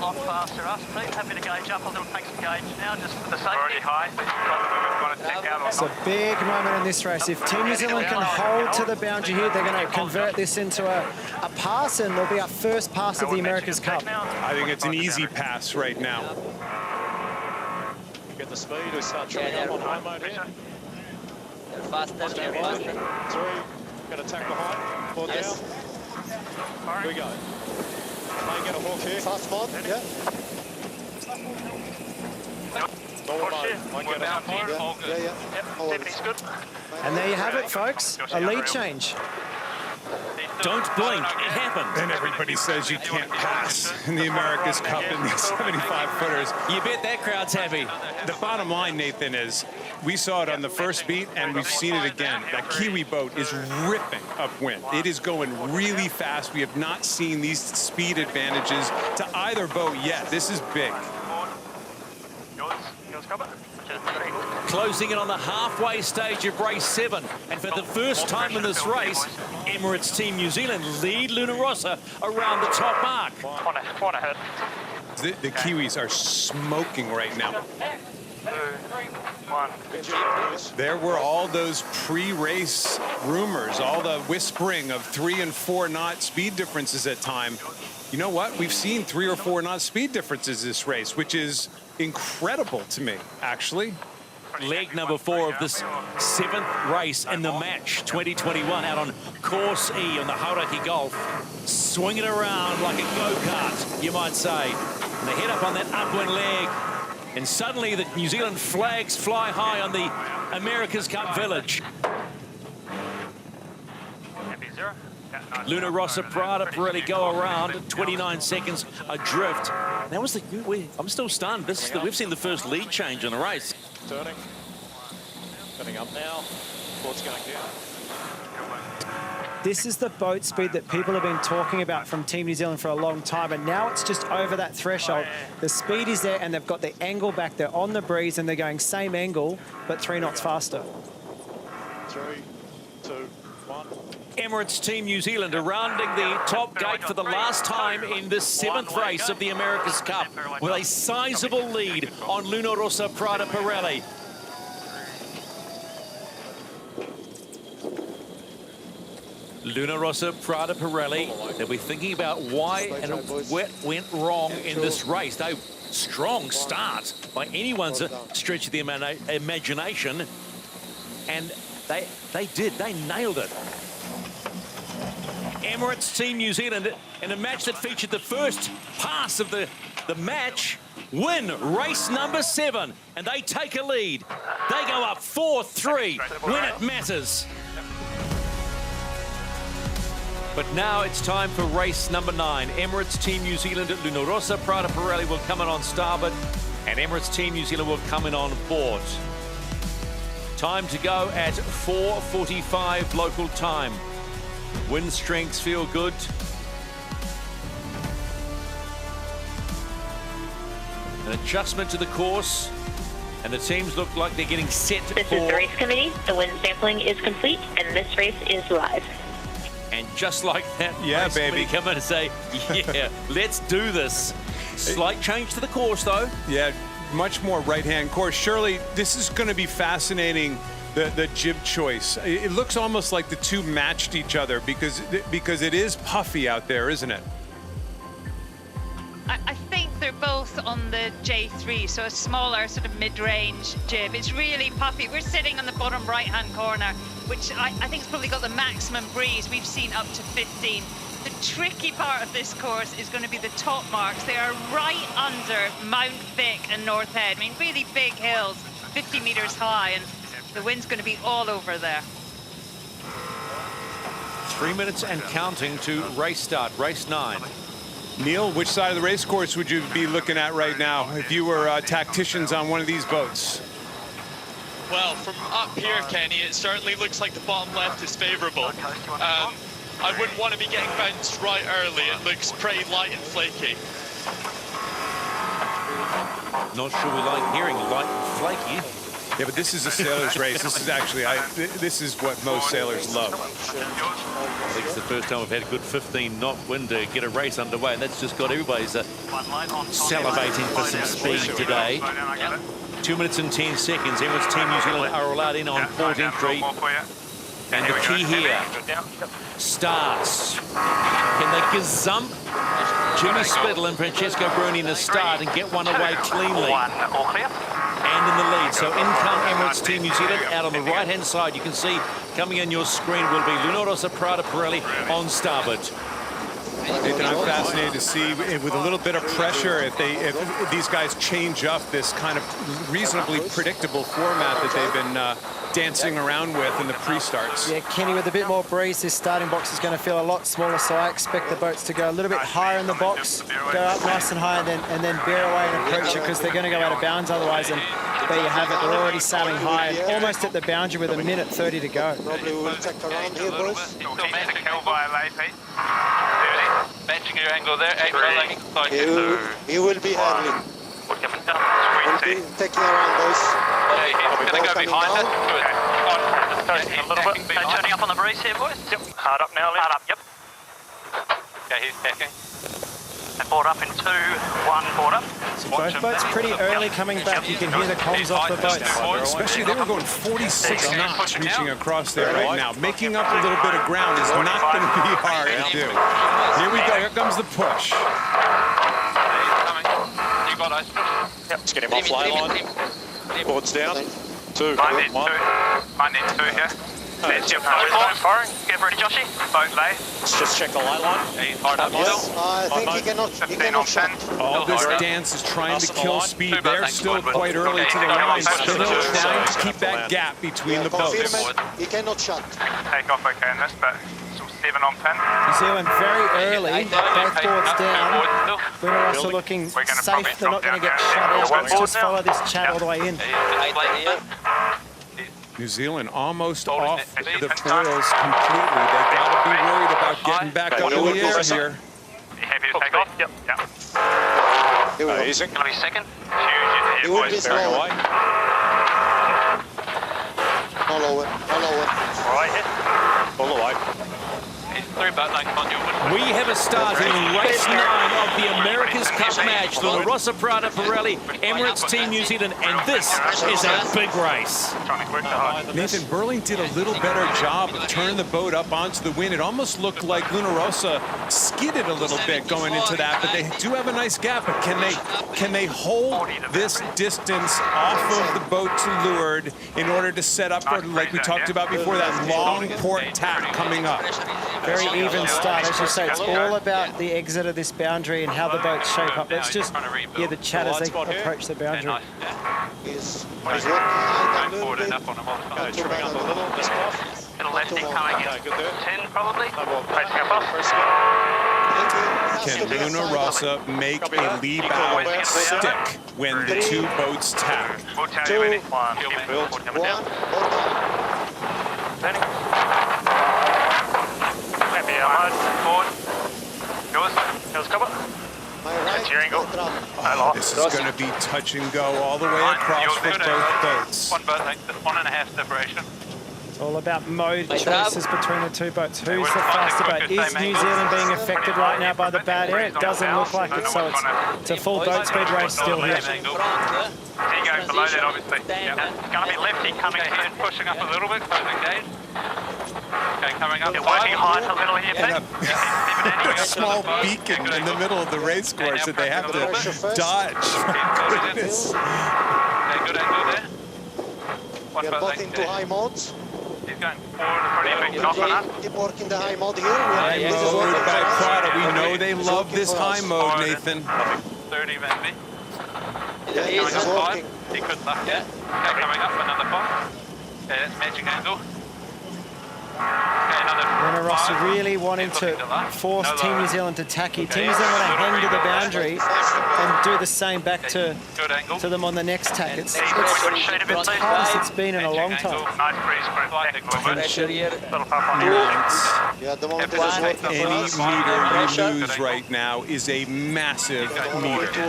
On faster us, please. Happy to gauge up a little. Take some gauge now, just for the safety. Already high. We've got to check out. It's a big moment in this race. If Team New Zealand can hold to the boundary here, they're going to convert this into a pass, and it'll be our first pass of the America's Cup. I think it's an easy pass right now. Get the speed, we start trimming up on high mode here. They're faster, they're faster. 3, got to tack behind, 4 down. Here we go. May get a hook here. Fast mode, yeah. Normal mode, might get a hook. Yeah. Good. And there you have it, folks. A lead change. Don't blink, it happened. And everybody says you can't pass in the America's Cup in these 75-footers. You bet that crowd's happy. The bottom line, Nathan, is we saw it on the first beat, and we've seen it again. That Kiwi boat is ripping upwind. It is going really fast. We have not seen these speed advantages to either boat yet. This is big. Yours cover. Closing in on the halfway stage of race 7. And for the first time in this race, Emirates Team New Zealand lead Luna Rossa around the top mark. Want to hit. The Kiwis are smoking right now. 2, 1. There were all those pre-race rumors, all the whispering of 3 and 4 knot speed differences at time. You know what? We've seen 3 or 4 knot speed differences this race, which is incredible to me, actually. Leg number 4 of this 7th race in the match 2021 out on course E on the Hauraki Gulf. Swinging around like a go-kart, you might say. And they head up on that upwind leg. And suddenly the New Zealand flags fly high on the America's Cup village. Luna Rossa, Prada, Pirelli go around at 29 seconds adrift. That was I'm still stunned. We've seen the first lead change in a race. Turning up now. Port's going down. This is the boat speed that people have been talking about from Team New Zealand for a long time, and now it's just over that threshold. The speed is there, and they've got the angle back. They're on the breeze, and they're going same angle, but 3 knots faster. 3, 2, 1. Emirates Team New Zealand are rounding the top gate for the last time in this 7th race of the America's Cup with a sizable lead on Luna Rossa, Prada, Pirelli. Luna Rossa, Prada, Pirelli, they'll be thinking about why and what went wrong in this race. They strong start by anyone's stretch of the imagination, and they nailed it. Emirates Team New Zealand in a match that featured the first pass of the match win race number 7, and they take a lead. They go up 4-3 when it matters. But now it's time for race number 9. Emirates Team New Zealand at Luna Rossa, Prada Pirelli will come in on starboard, and Emirates Team New Zealand will come in on board. Time to go at 4:45 local time. Wind strengths feel good. An adjustment to the course, and the teams look like they're getting set for... This is the race committee. The wind sampling is complete, and this race is live. And just like that, yeah, baby, come in and say, yeah, let's do this. Slight change to the course, though. Yeah, much more right-hand course. Surely this is going to be fascinating, the jib choice. It looks almost like the two matched each other because it is puffy out there, isn't it? I think they're both on the J3, so a smaller sort of mid-range jib. It's really puffy. We're sitting on the bottom right-hand corner, which I think has probably got the maximum breeze. We've seen up to 15. The tricky part of this course is going to be the top marks. They are right under Mount Vic and North Head. I mean, really big hills, 50 meters high, and the wind's going to be all over there. 3 minutes and counting to race start, race 9. Neil, which side of the race course would you be looking at right now if you were tacticians on one of these boats? Well, from up here, Kenny, it certainly looks like the bottom left is favourable. I wouldn't want to be getting bounced right early. It looks pretty light and flaky. Not sure we like hearing light and flaky. Yeah, but this is a sailor's race. This is actually, this is what most sailors love. I think it's the first time we've had a good 15-knot wind to get a race underway, and that's just got everybody's salivating for some speed today. 2 minutes and 10 seconds. Emirates Team New Zealand are allowed in on port entry. And the key here starts. Can they gazump Jimmy Spittle and Francesco Bruni in the start and get one away cleanly? And in the lead. So in come Emirates Team New Zealand. Out on the right-hand side, you can see coming in your screen will be Luna Rossa, Prada, Pirelli on starboard. Nathan, I'm fascinated to see with a little bit of pressure if these guys change up this kind of reasonably predictable format that they've been dancing around with in the pre-starts. Yeah, Kenny, with a bit more breeze, this starting box is going to feel a lot smaller, so I expect the boats to go a little bit higher in the box, go up nice and high, and then bear away and approach it, because they're going to go out of bounds otherwise. And there you have it. They're already sailing high and almost at the boundary with 1:30 to go. Probably we'll check around here, boys. Matching your angle there, 8 rolling. He will be handling. We'll be taking around, boys. He's going to go behind it. A little bit. Turning up on the breeze here, boys. Yep. Hard up now, Hard up, yep. Okay, he's tacking. And board up in 2, 1, board up. So both boats pretty early coming back. You can hear the comms off the boats. Especially they were going 46 knots reaching across there right now. Making up a little bit of ground is not going to be hard to do. Here we go. Here comes the push. You got us. Yep. Let's get him off line line. Boards down. 2. Mine in 2 here. There's your firing. Get ready, Joshy. Boat lay. Let's just check the light line. He's hard up Yes, I think he cannot shut. All this dance is trying to kill speed. They're still quite early to the line. Still trying to keep that gap between the boats. He cannot shut. Take off okay in this, but 7 on pin. New Zealand very early, both boards down. Luna Rossa looking safe. They're not going to get shut out. Let's just follow this chat all the way in. New Zealand almost off the foils completely. They got to be worried about getting back up in the air here. Happy to take off? Yep. Easy. Going to be second. He will be slow. Follow it. Right here. All the way. He's 3 boat lengths on you. We have a start in race 9 of the America's Cup match. Luna Rossa, Prada, Pirelli, Emirates Team New Zealand, and this is a big race. Nathan, Burling did a little better job of turning the boat up onto the wind. It almost looked like Luna Rossa skidded a little bit going into that, but they do have a nice gap. But can they hold this distance off of the boat to leeward in order to set up, for, like we talked about before, that long port tack coming up? Very even start. As you say, it's all about the exit of this boundary and how the boats shape up. Let's just hear the chat as they approach the boundary. He's working hard. Trimming up a little. Little lefty coming in. 10 probably. Facing up off. Can Luna Rossa make a leap out stick when the 2 boats tack? 2, 1. Yours cover. That's your angle. This is going to be touch and go all the way across for both boats. 1 boat length, 1.5 separation. It's all about mode choices between the 2 boats. Who's the faster boat? Is New Zealand being affected right now by the bad air? It doesn't look like it, so it's a full boat speed race still here. There you go, below that obviously. Yep. It's going to be lefty coming in, pushing up a little bit, closing gauge. Okay, coming up, working height a little here, And a small beacon in the middle of the race course that they have to dodge. Goodness. Okay, good angle there. We are both into high modes. He's going forward a pretty big knock on us. Keep working the high mode here. High mode by Prada. We know they love this high mode, Nathan. 30 maybe. Yeah, Coming he's up working. 5. He could luck, yeah. Okay, coming up another 5. Okay, that's magic angle. Okay, another Rossa really wanting to force Team New Zealand to tacky. Team New Zealand want to hang to the boundary and do the same back to them on the next tack. It's the hardest it's been in a long time. Nice breeze, Pressure here. Yeah, at the moment it is working for Any us. meter you lose right now is a massive meter. Okay,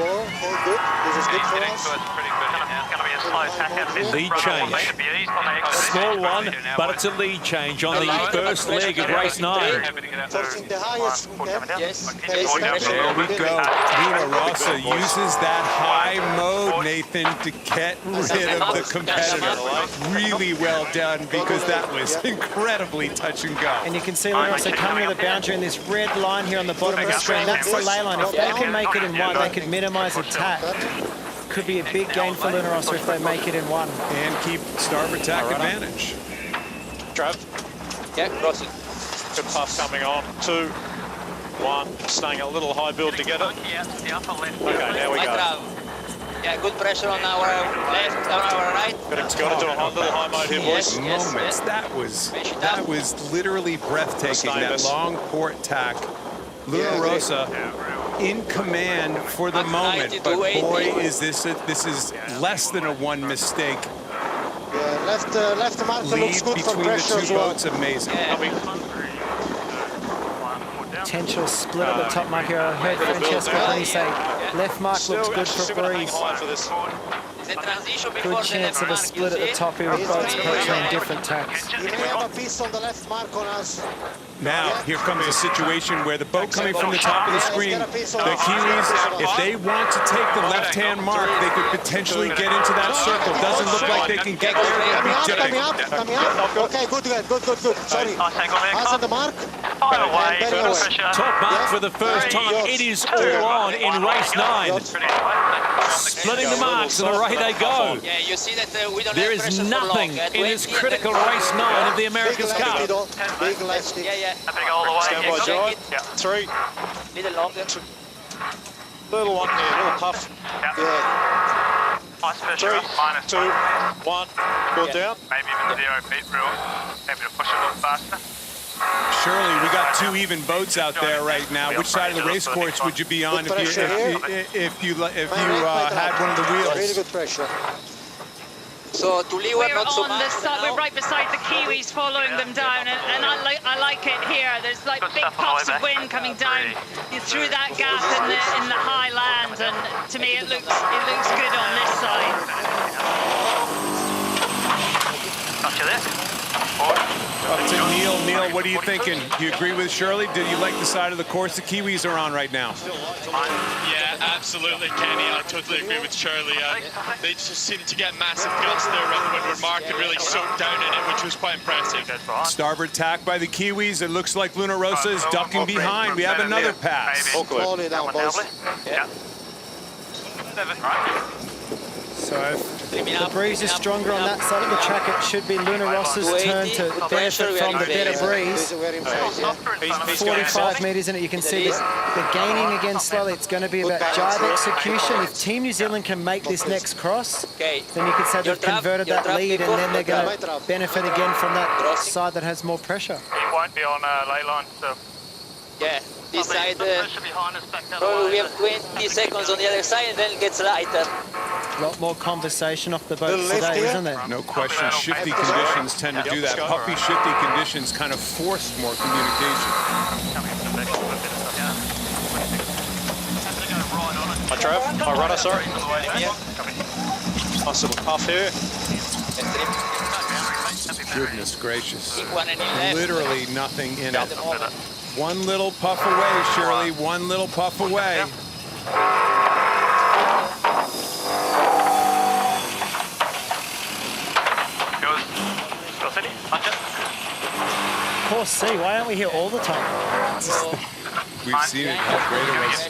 good. This is good for us. Lead change. Small one, but it's a lead change on the first leg of race 9. Forcing the highest we can. Yes. There we go. Rossa uses that high mode, Nathan, to get rid of the competitor. Really well done, because that was incredibly touch and go. And you can see Rossa coming to the boundary in this red line here on the bottom of the screen. That's the lay line. If they can make it in 1, they can minimize attack. Could be a big gain for Rossa if they make it in 1. And keep starboard tack advantage. Trav. Yeah, cross it. Good puff coming on. 2, 1. Staying a little high build to get it. Okay, now we go. Yeah, good pressure on our left, on our right. Got to do a little high mode here, boys. Moments. That was literally breathtaking. That long port tack. Rossa in command for the moment, but boy, is this is less than a 1 mistake. Yeah, left marker looks good for between pressure the as two well. boats, amazing. Potential split at the top mark here. I heard Francesco Brini say left mark looks good for breeze. Good chance of a split at the top here with boats approaching in different tacks. You may have a piece on the left mark on us. Now, here comes a situation where the boat coming from the top of the screen, the Kiwis, if they want to take the left-hand mark, they could potentially get into that circle. Doesn't look like they can get there. They'll be dipping. Coming up. Okay, good. Sorry. Pass on the mark. Top mark for the first time. It is all on in race 9. Splitting the marks and away they go. Yeah, you see that we don't There have is pressure for nothing long. in this critical race 9 of the America's Cup. Big left stick. Yeah. Stand by, Joy. 3. Little longer. Little one here, little puff. Yeah. 3, 2, 1. Go down. Maybe even 0 feet real. Maybe to push it a little faster. Shirley, we got 2 even boats out there right now. Which side of the race course would you be on if you had one of the wheels? Really good pressure. So to leeward, not so much. We're right beside the Kiwis, following them down, and I like it here. There's like big puffs of wind coming down through that gap in the high land, and to me it looks good on this side. Gotcha there. Up to Neil. Neil, what are you thinking? Do you agree with Shirley? Do you like the side of the course the Kiwis are on right now? Yeah, absolutely, Kenny. I totally agree with Shirley. They just seemed to get massive guts there around the windward mark and really soaked down in it, which was quite impressive. Starboard tack by the Kiwis. It looks like Rossa is ducking behind. We have another pass. Call it out, boys. Yeah. So if the breeze is stronger on that side of the track, it should be Rossa's turn to benefit from the better breeze. 45 metres in it, you can see the gaining again slowly. It's going to be about jibe execution. If Team New Zealand can make this next cross, then you could say they've converted that lead, and then they're going to benefit again from that side that has more pressure. He won't be on ley line, so... Yeah, this side, probably we have 20 seconds on the other side, and then it gets lighter. A lot more conversation off the boats today, isn't there? No question. Shifty conditions tend to do that. Puffy, shifty conditions kind of forced more communication. Hi, Trav. Hi, rudder, sorry. Yeah. Nice little puff here. Goodness gracious. Left. Literally nothing in it. One little puff away, Shirley. One little puff away. course C. Why aren't we here all the time? We've seen it at greater races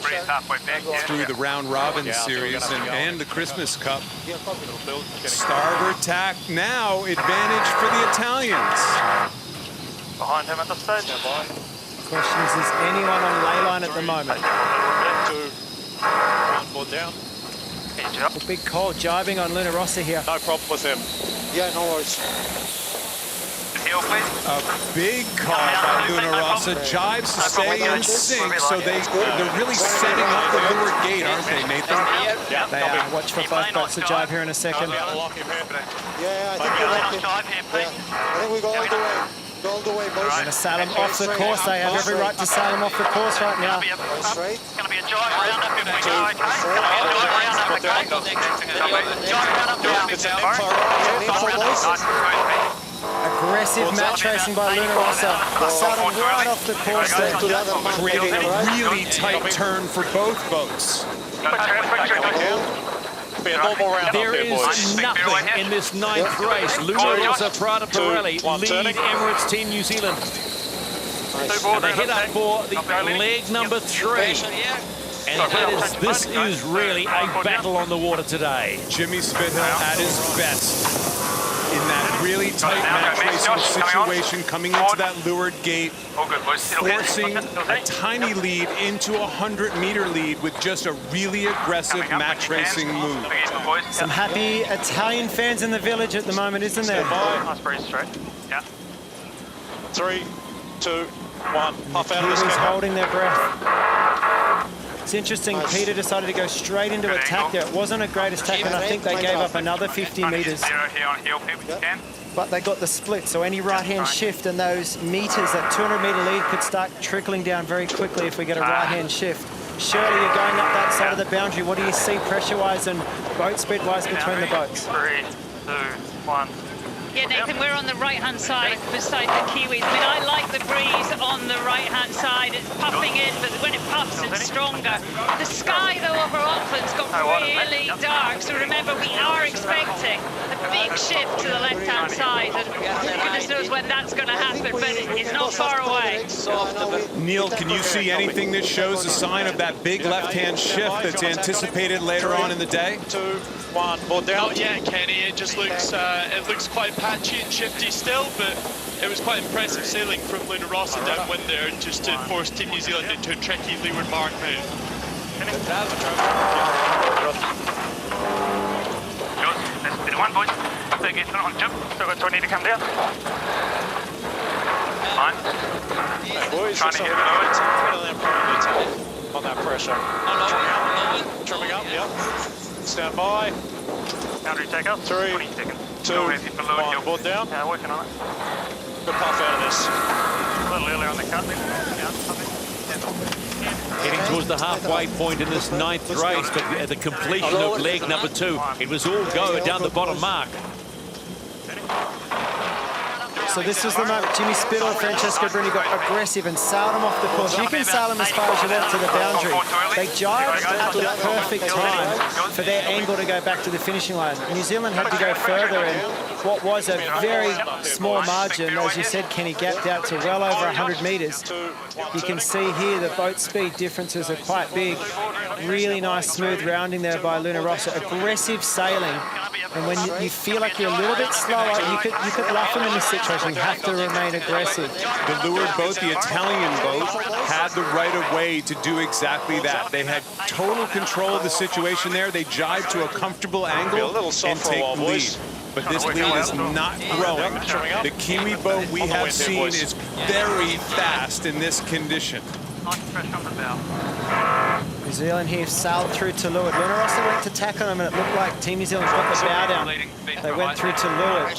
through the round robin series and the Christmas Cup. Starboard tack now, advantage for the Italians. Behind him at the stage. Question is anyone on ley line at the moment? Board down. A big Cole jibing on Luna Rossa here. No problem with him. Yeah, no worries. A big call by Luna Rossa. Jives to stay in sync, so they're really setting up the lure gate, aren't they, Nathan? They are. Watch for both boats to jive here in a second. Yeah, I think we lock him. I think we go all the way. Go all the way, boys. Going to sail him off the course. They have every right to sail him off the course right now. Straight. It's going to be a jive round up if we go, okay? It's going to be a jive round up, okay? Jive round up now. It's out. Aggressive match racing by Luna Rossa. Sailed him right off the course there. Creating a really tight turn for both boats. There is nothing in this ninth race. Luna Rossa, Prada Pirelli lead Emirates Team New Zealand. And they head up for the leg number 3. And this is really a battle on the water today. Jimmy Spithill at his best in that really tight match racing situation, coming into that lured gate, forcing a tiny lead into a 100-meter lead with just a really aggressive match racing move. Some happy Italian fans in the village at the moment, isn't there? That's pretty straight. Yeah. 3, 2, 1. Puff out of this. Peter's holding their breath. It's interesting, Peter decided to go straight into attack there. It wasn't a great attack, and I think they gave up another 50 metres. But they got the split, so any right-hand shift and those metres, that 200-metre lead could start trickling down very quickly if we get a right-hand shift. Shirley, you're going up that side of the boundary. What do you see pressure-wise and boat speed-wise between the boats? 3, 2, 1. Yeah, Nathan, we're on the right-hand side beside the Kiwis. I mean, I like the breeze on the right-hand side. It's puffing in, but when it puffs, it's stronger. The sky, though, over Auckland's got really dark. So remember, we are expecting a big shift to the left-hand side. And goodness knows when that's going to happen, but it's not far away. Neil, can you see anything that shows a sign of that big left-hand shift that's anticipated later on in the day? 2, 1. Board down. Not yet, Kenny. It just looks quite patchy and shifty still, but it was quite impressive sailing from Luna Rossa downwind there, just to force Team New Zealand into a tricky leeward mark move. Let's do one, boys. Big it on jump. Still got 20 to come down. Fine. Hey, boys, trying to get it on that pressure. Trimming up, yep. Stand by. Boundary takeoff. 3, 2, 1. Board down. Yeah, working on it. Good puff out of this. A little earlier on the cut. Heading towards the halfway point in this ninth race, but at the completion of leg number 2, it was all go down the bottom mark. So this was the moment Jimmy Spittle and Francesco Bruni got aggressive and sailed him off the course. You can sail them as far as you want to the boundary. They jibed at the perfect time for their angle to go back to the finishing line. New Zealand had to go further, and what was a very small margin, as you said, Kenny, gapped out to well over 100 metres. You can see here the boat speed differences are quite big. Really nice smooth rounding there by Luna Rossa. Aggressive sailing. And when you feel like you're a little bit slower, you could luff them in this situation. You have to remain aggressive. The lured boat, the Italian boat, had the right of way to do exactly that. They had total control of the situation there. They jive to a comfortable angle and take the lead. But this lead is not growing. The Kiwi boat we have seen is very fast in this condition. New Zealand here sailed through to leeward. Luna Rossa went to tack on them, and it looked like Team New Zealand got the bow down. They went through to leeward.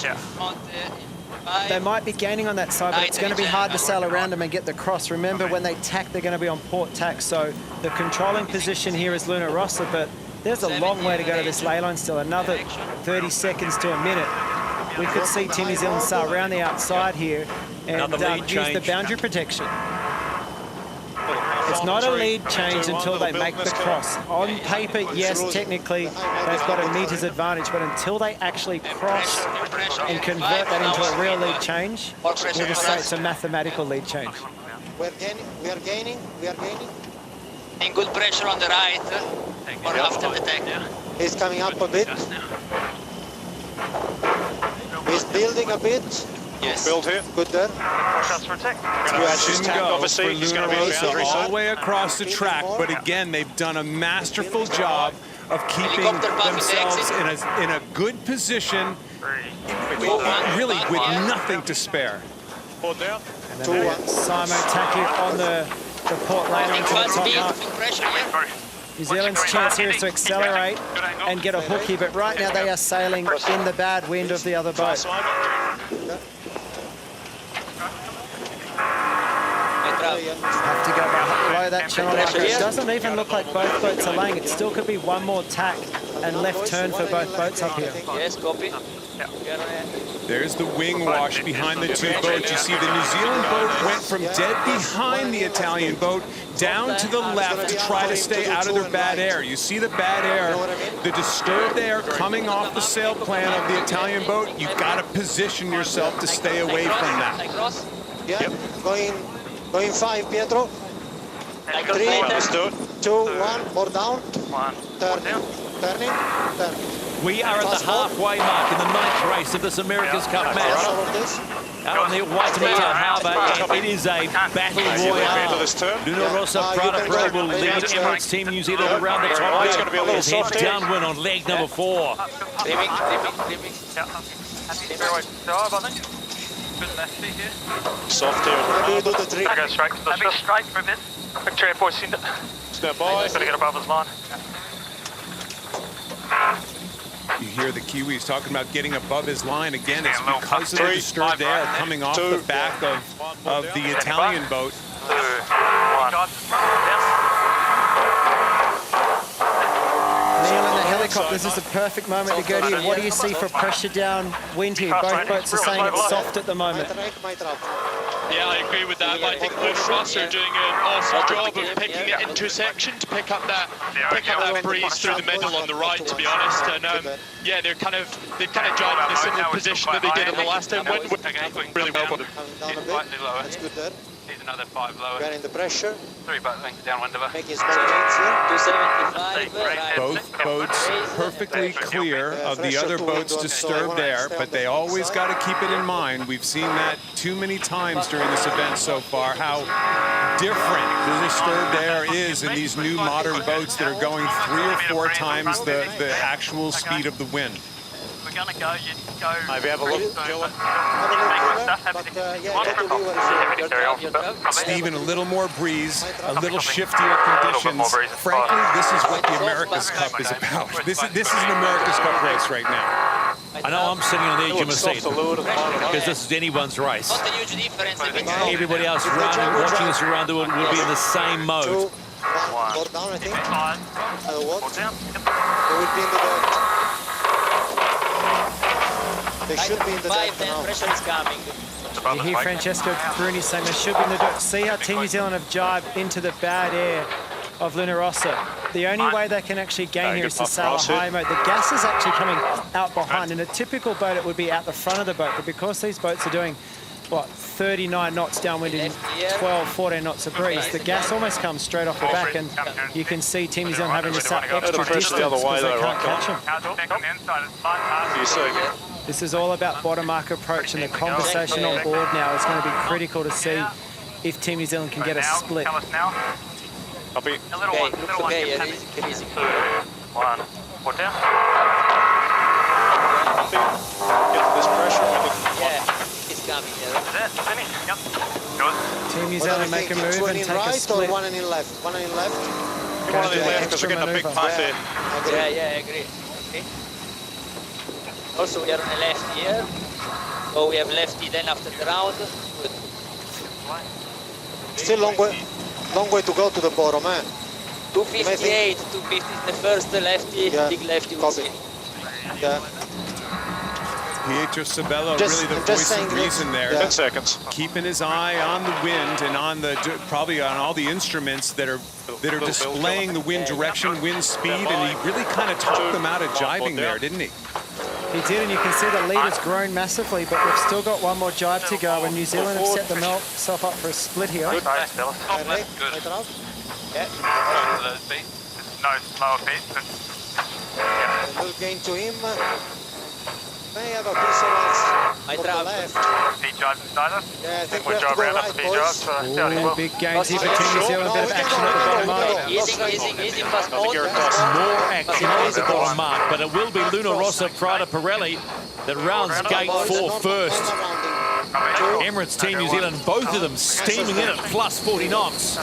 They might be gaining on that side, but it's going to be hard to sail around them and get the cross. Remember, when they tack, they're going to be on port tack, so the controlling position here is Luna Rossa, but there's a long way to go to this ley line still, another 30 seconds to a minute. We could see Team New Zealand sail around the outside here and use the boundary protection. It's not a lead change until they make the cross. On paper, yes, technically, they've got a meter's advantage, but until they actually cross and convert that into a real lead change, we'll just say it's a mathematical lead change. We are gaining. In good pressure on the right, or after the tech. He's coming up a bit. He's building a bit. Yes. Build here. Good there. Shots for tech. Obviously, he's going to be all the way across the track, but again, they've done a masterful job of keeping themselves in a good position, really with nothing to spare. Hold down. And then Simon Taki on the port lane into the top half. New Zealand's chance here is to accelerate and get a hooky, but right now they are sailing in the bad wind of the other boat. Have to go below that channel marker. It doesn't even look like both boats are laying. It still could be one more tack and left turn for both boats up here. Yes, copy. There's the wing wash behind the two boats. You see the New Zealand boat went from dead behind the Italian boat down to the left to try to stay out of their bad air. You see the bad air, the disturbed air coming off the sail plan of the Italian boat. You've got to position yourself to stay away from that. Yeah, going 5, Pietro. 3, 2, 1, more down. Turning. We are at the halfway mark in the 9th race of this America's Cup match. Out on the Waitemata Harbour, and it is a battle royale. Luna Rossa Prada Cup will lead Emirates Team New Zealand around the top. He's going to be a little soft here. Downwind on leg number 4. Soft here. Go straight for a bit. Picture airport, seen it. Step by. Got to get above his line. You hear the Kiwis talking about getting above his line again. It's because of the disturbed air coming off the back of the Italian boat. Neil in the helicopter, this is a perfect moment to go to you. What do you see for pressure down wind here? Both boats are saying it's soft at the moment. Yeah, I agree with that. I think Luna Rossa are doing an awesome job of picking the intersection to pick up that breeze through the middle on the right, to be honest. And yeah, they've kind of jumped in a similar position that they did in the last time. Went really well. That's good there. Need another 5 lower. We're in the pressure. 3 boat lengths downwind of her. Making small gains here. 275. Both boats perfectly clear of the other boats' disturbed air, but they always got to keep it in mind. We've seen that too many times during this event so far, how different the disturbed air is in these new modern boats that are going 3 or 4 times the actual speed of the wind. We're going to go, you go. Maybe have a look, Stephen, a little more breeze, a little shiftier conditions. Frankly, this is what the America's Cup is about. This is an America's Cup race right now. I know I'm sitting on the edge of my seat because this is anyone's race. Everybody else watching us around the world will be in the same mode. More down, I think. What? They will be in the dirt. They should be in the dirt now. Pressure is coming. You hear Francesco Bruni saying they should be in the dirt. See how Team New Zealand have jibed into the bad air of Luna Rossa. The only way they can actually gain here is to sail a high mode. The gas is actually coming out behind. In a typical boat, it would be out the front of the boat, but because these boats are doing, what, 39 knots downwind and 12, 14 knots of breeze, the gas almost comes straight off the back, and you can see Team New Zealand having to set extra distance because they can't catch them. This is all about bottom mark approach, and the conversation on board now is going to be critical to see if Team New Zealand can get a split. Copy. Okay, easy. 2, 1, 4 down. Get this pressure. It's coming. That's finished. Yep. Good. Team New Zealand make a move and take a split. One in left. One in left. One in left because we're getting a big punt there. Yeah, I agree. Okay. Also, we are on the left here. So we have lefty then after the round. Good. Still long way to go to the bottom, eh? 258, 250 is the first lefty, big lefty will win. Yeah. Pietro Sabello, Just- really the just voice saying of this. reason there. 10 seconds. Keeping his eye on the wind and on the probably on all the instruments that are displaying the wind direction, wind speed, and he really kind of talked them out of jiving there, didn't he? He did, and you can see the lead has grown massively, but we've still got one more jibe to go, and New Zealand have set themselves up for a split here. Good. Nice, Phyllis. Good. Yeah. No slower pace. We'll gain to him. May have a piece of us for the left. Speed drives inside us. Yeah, I think We'll we have to drive go around right, up speed drives. Ooh, big gains here for Team New Zealand, a bit of action at the bottom mark. Easy, fast mode. More action at the bottom mark, but it will be Luna Rossa, Prada Pirelli that rounds gate 4 first. Emirates Team New Zealand, both of them steaming in at plus 40 knots.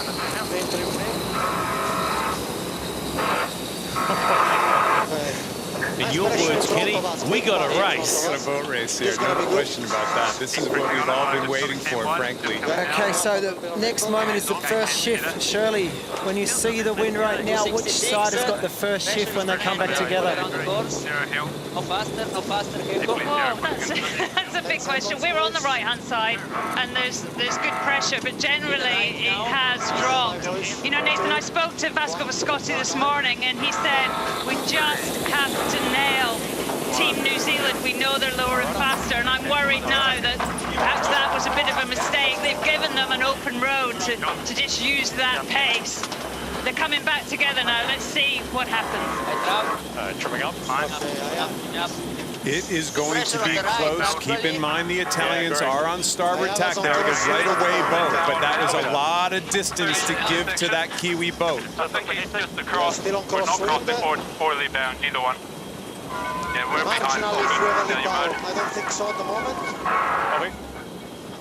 In your words, Kenny, we got a race. We got a boat race here, no question about that. This is what we've all been waiting for, frankly. Okay, so the next moment is the first shift. Shirley, when you see the wind right now, which side has got the first shift when they come back together? Whoa, that's a big question. We're on the right-hand side, and there's good pressure, but generally it has dropped. You know, Nathan, I spoke to Vasco Viscotti this morning, and he said we just have to nail Team New Zealand. We know they're lower and faster, and I'm worried now that perhaps that was a bit of a mistake. They've given them an open road to just use that pace. They're coming back together now. Let's see what happens. Trimming up. It is going to be close. Keep in mind the Italians are on starboard tack. They're a right-away boat, but that is a lot of distance to give to that Kiwi boat. I think it's just the cross. We're not crossing poorly bound, either one. Yeah, we're behind. I don't think so at the moment. Are we?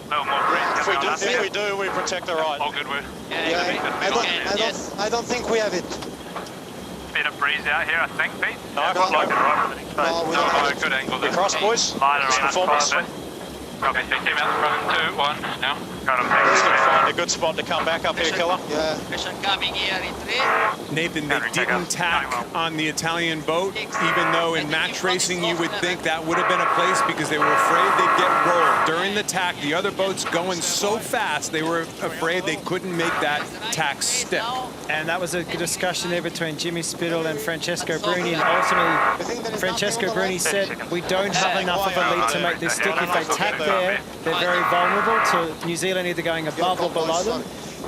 No more breeze. If we do, we protect the right. All good, we're. I don't think we have it. Bit of breeze out here, I think, Pete. No, yeah, no, like no, good angle there. Cross, boys. Lighter on that Performance. part of it. Okay, so came out the front in 2, 1, now. Got him. Find a good spot to come back up here, Killer. Yeah. Coming here in 3. Nathan, they didn't tack on the Italian boat, even though in match racing you would think that would have been a place because they were afraid they'd get rolled. During the tack, the other boats going so fast, they were afraid they couldn't make that tack stick. And that was a good discussion there between Jimmy Spittle and Francesco Bruni, and ultimately Francesco Bruni said we don't have enough of a lead to make this stick. If they tack there, they're very vulnerable to New Zealand either going above or below them.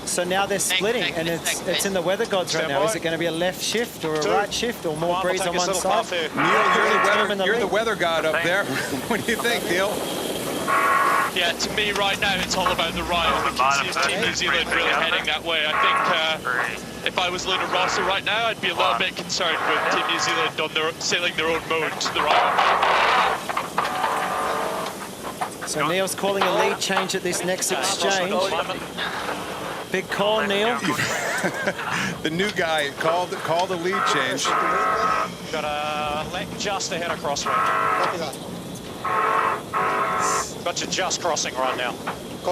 So now they're splitting, and it's in the weather gods right now. Is it going to be a left shift or a right shift or more breeze on one side? Neil, you're the weather god up there. What do you think, Neil? Yeah, to me right now it's all about the right. I think it's Team New Zealand really heading that way. I think if I was Luna Rossa right now, I'd be a little bit concerned with Team New Zealand on sailing their own mode to the right. So Neil's calling a lead change at this next exchange. Big call, Neil. The new guy called the lead change. Got a just ahead of crosswind. Got you just crossing right now.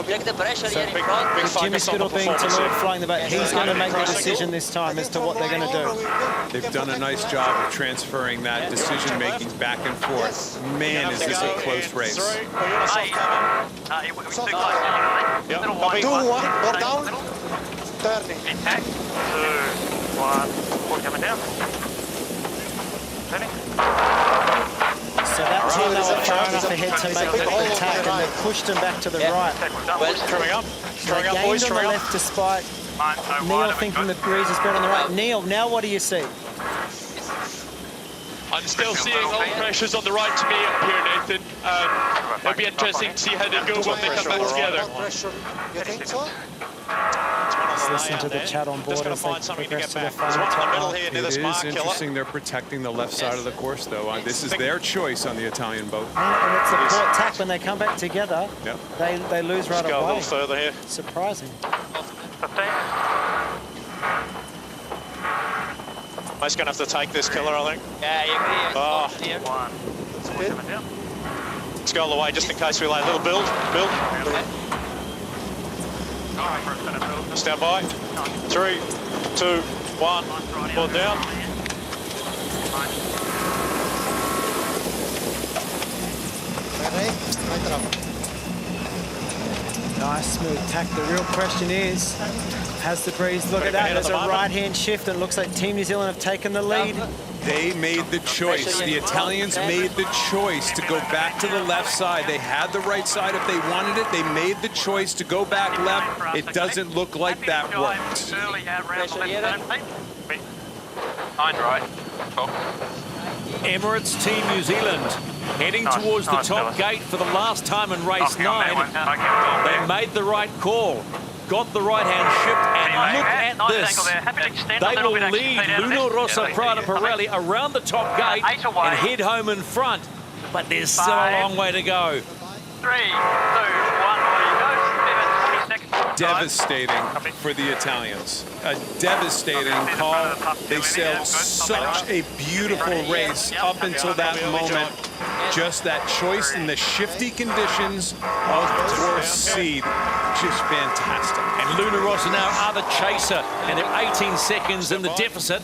Check the pressure So here in front. big With Jimmy focus on the Spittle being to performance Lord here. flying the boat, he's going to make the decision this time as to what they're going to do. They've done a nice job of transferring that decision-making back and forth. Man, is this a close race. Do one, more down, turning. 2, 1, 4 coming down. Turning. So that team, they were far enough ahead to make the attack, and they pushed him back to the right. Trimming up. Trimming up, boys. Gained on the Trimming up. left despite Neil thinking the breeze is better on the right. Neil, now what do you see? I'm still seeing all pressures on the right to me up here, Nathan. It'll be interesting to see how they go when they come back together. You think so? Let's listen to the chat on board as they progress to the final top. It is interesting they're protecting the left side of the course, though. This is their choice on the Italian boat. And it's a port tack when they come back together. Yep. They lose right Go a away. little further here. Surprising. Mate's going to have to take this, Killer, I think. Yeah, I agree. Let's go all the way just in case we lay a little build. Stand by. 3, 2, 1. Pull down. Nice smooth tack. The real question is, has the breeze, look at that, there's a right-hand shift and it looks like Team New Zealand have taken the lead. They made the choice. The Italians made the choice to go back to the left side. They had the right side if they wanted it. They made the choice to go back left. It doesn't look like that worked. Emirates Team New Zealand heading towards the top gate for the last time in race 9. They made the right call, got the right-hand shift, and look at this. They will lead Luna Rossa Prada Pirelli around the top gate and head home in front, but there's still a long way to go. 3, 2, 1, Devastating for the Italians. A devastating call. They sailed such a beautiful race up until that moment. Just that choice in the shifty conditions of course seed. Just fantastic. And Luna Rossa now are the chaser, and they're 18 seconds in the deficit.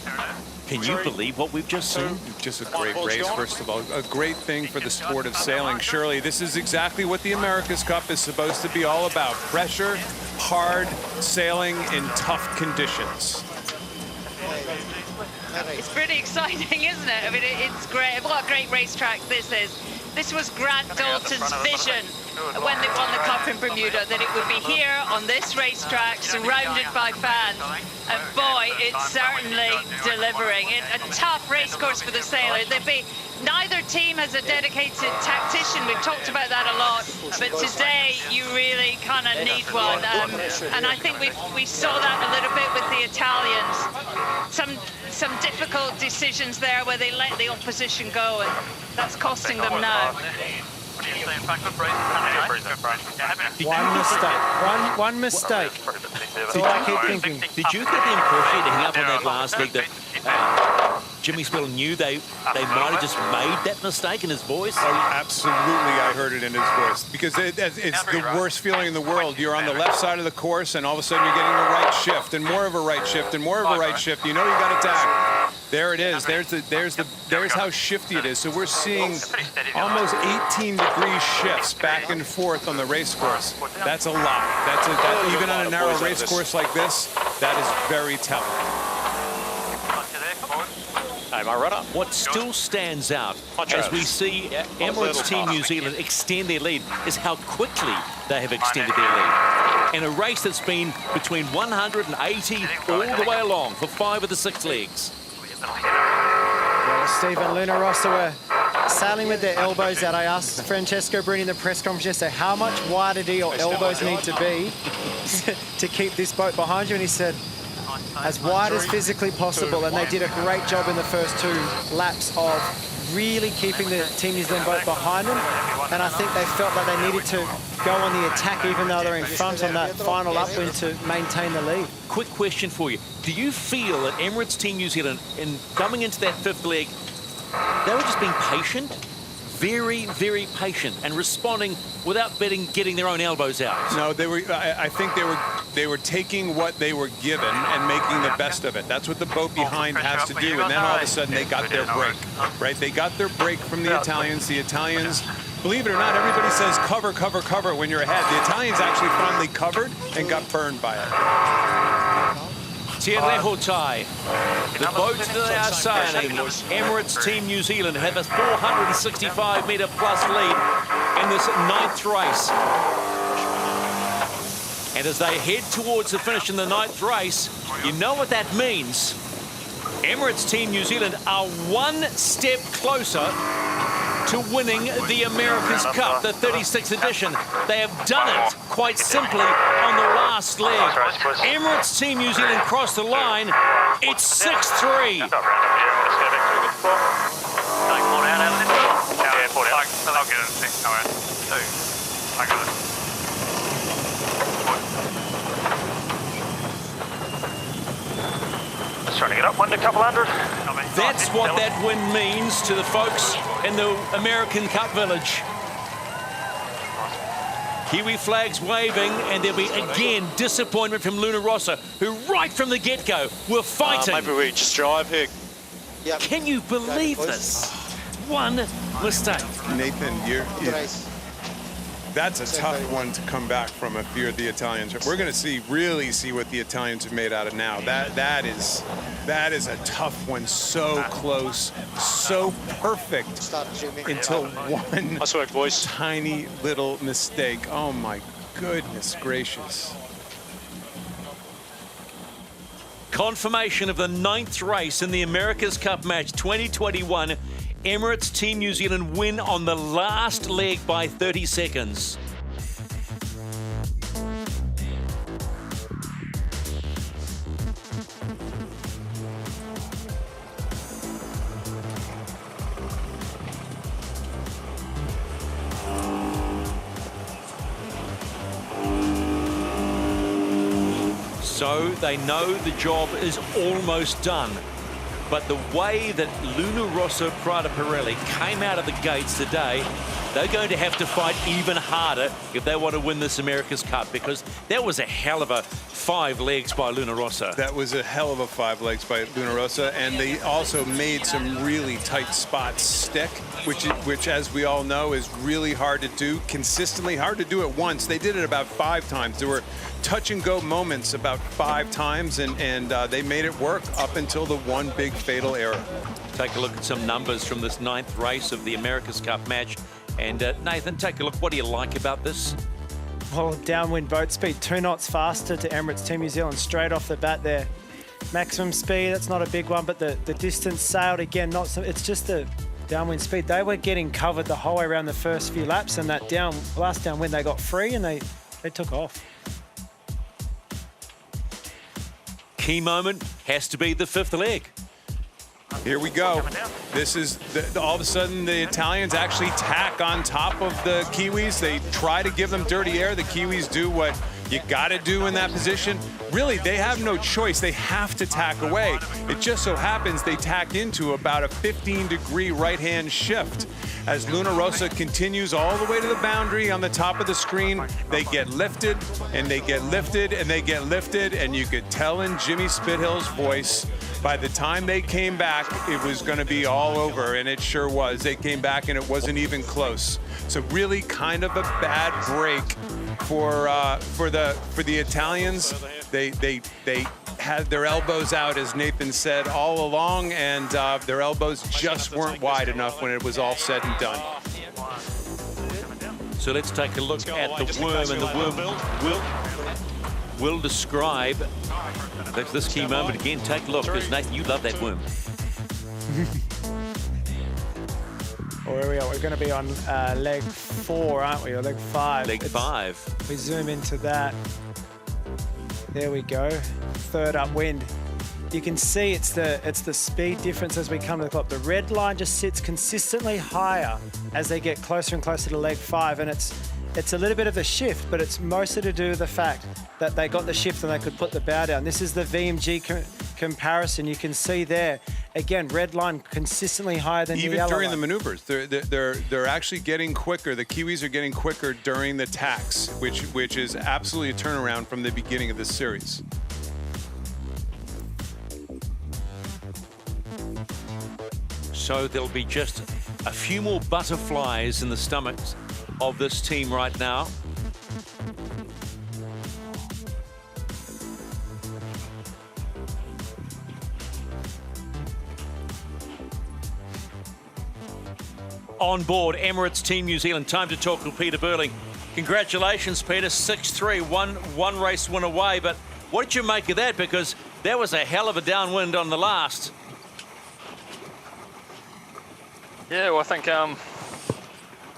Can you believe what we've just seen? Just a great race, first of all. A great thing for the sport of sailing. Surely this is exactly what the America's Cup is supposed to be all about. Pressure, hard sailing in tough conditions. It's pretty exciting, isn't it? I mean, it's great. What a great racetrack this is. This was Grant Dalton's vision when they won the Cup in Bermuda, that it would be here on this racetrack, surrounded by fans. And boy, it's certainly delivering. A tough race course for the sailors. Neither team has a dedicated tactician. We've talked about that a lot, but today you really kind of need one. And I think we saw that a little bit with the Italians. Some difficult decisions there where they let the opposition go, and that's costing them now. One mistake. So I keep thinking. Did you get the impression hanging up on that last leg that Jimmy Spill knew they might have just made that mistake in his voice? Oh, absolutely, I heard it in his voice. Because it's the worst feeling in the world. You're on the left side of the course, and all of a sudden you're getting the right shift, and more of a right shift, and more of a right shift. You know you got to tack. There it is. There's how shifty it is. So we're seeing almost 18-degree shifts back and forth on the race course. That's a lot. Even on a narrow race course like this, that is very telling. What still stands out as we see Emirates Team New Zealand extend their lead is how quickly they have extended their lead. In a race that's been between 180 all the way along for 5 of the 6 legs. Well, Steve and Luna Rossa were sailing with their elbows out. I asked Francesco Bruni in the press conference yesterday, how much wider do your elbows need to be to keep this boat behind you? And he said, as wide as physically possible, and they did a great job in the first 2 laps of really keeping the Team New Zealand boat behind them, and I think they felt that they needed to go on the attack even though they're in front on that final upwind to maintain the lead. Quick question for you. Do you feel that Emirates Team New Zealand, in coming into that 5th leg, they were just being patient? Very, very patient and responding without getting their own elbows out. No, they were. I think they were taking what they were given and making the best of it. That's what the boat behind has to do. And then all of a sudden they got their break, right? They got their break from the Italians. The Italians, believe it or not, everybody says cover, cover, cover when you're ahead. The Italians actually finally covered and got burned by it. Tierrehotai, the boat that they are sailing, Emirates Team New Zealand have a 465-metre plus lead in this 9th race. And as they head towards the finish in the 9th race, you know what that means. Emirates Team New Zealand are 1 step closer to winning the America's Cup, the 36th edition. They have done it quite simply on the last leg. Emirates Team New Zealand crossed the line. It's 6-3. Trying to get up 1 to a couple hundred. That's what that win means to the folks in the American Cup village. Kiwi flags waving, and there'll be again disappointment from Luna Rossa, who right from the get-go were fighting. Maybe we just drive here. Can you believe this? One mistake. Nathan, That's a tough one to come back from if you're the Italians. We're going to really see what the Italians are made out of now. That is a tough one. So close, so perfect until one tiny little mistake. Oh my goodness gracious. Confirmation of the 9th race in the America's Cup match 2021. Emirates Team New Zealand win on the last leg by 30 seconds. So they know the job is almost done. But the way that Rossa Prada Pirelli came out of the gates today, they're going to have to fight even harder if they want to win this America's Cup, because that was a hell of a 5 legs by Rossa. That was a hell of a 5 legs by Rossa, and they also made some really tight spots stick, which as we all know is really hard to do, consistently hard to do it once. They did it about 5 times. There were touch and go moments about 5 times, and they made it work up until the one big fatal error. Take a look at some numbers from this 9th race of the America's Cup match. And Nathan, take a look. What do you like about this? Well, downwind boat speed, 2 knots faster to Emirates Team New Zealand straight off the bat there. Maximum speed, that's not a big one, but the distance sailed again, not so, it's just the downwind speed. They were getting covered the whole way around the first few laps, and that last downwind they got free and they took off. Key moment has to be the 5th leg. Here we go. This is all of a sudden the Italians actually tack on top of the Kiwis. They try to give them dirty air. The Kiwis do what you got to do in that position. Really, they have no choice. They have to tack away. It just so happens they tack into about a 15-degree right-hand shift. As Rossa continues all the way to the boundary on the top of the screen, they get lifted, and they get lifted, and they get lifted, and you could tell in Jimmy Spithill's voice, by the time they came back, it was going to be all over, and it sure was. They came back, and it wasn't even close. So really kind of a bad break for the Italians. They had their elbows out, as Nathan said, all along, and their elbows just weren't wide enough when it was all said and done. So let's take a look at the worm, and the worm will describe this key moment again. Take a look, because Nathan, you love that worm. Well, here we are. We're going to be on leg 4, aren't we, or leg 5? Leg 5. We zoom into that. There we go. 3rd upwind. You can see it's the speed difference as we come to the clock. The red line just sits consistently higher as they get closer and closer to leg 5, and it's a little bit of a shift, but it's mostly to do with the fact that they got the shift and they could put the bow down. This is the VMG comparison. You can see there, again, red line consistently higher than the yellow line. Even during the maneuvers, they're actually getting quicker. The Kiwis are getting quicker during the tacks, which is absolutely a turnaround from the beginning of this series. So there'll be just a few more butterflies in the stomachs of this team right now. On board, Emirates Team New Zealand. Time to talk to Peter Burling. Congratulations, Peter. 6-3, one race win away. But what did you make of that? Because that was a hell of a downwind on the last. Yeah, well, I think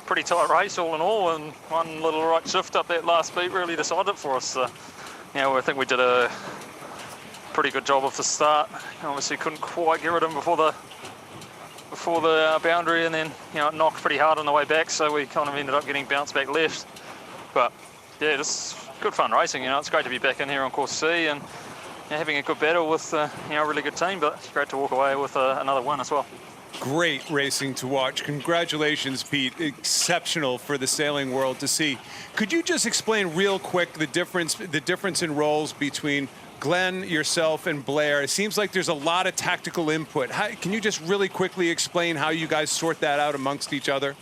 pretty tight race all in all, and one little right shift up that last beat really decided it for us. So, I think we did a pretty good job of the start. Obviously couldn't quite get rid of him before the boundary, and then it knocked pretty hard on the way back, so we kind of ended up getting bounced back left. But yeah, just good fun racing. It's great to be back in here on course C and having a good battle with a really good team, but it's great to walk away with another win as well. Great racing to watch. Congratulations, Pete. Exceptional for the sailing world to see. Could you just explain real quick the difference in roles between Glenn, yourself, and Blair? It seems like there's a lot of tactical input. Can you just really quickly explain how you guys sort that out amongst each other?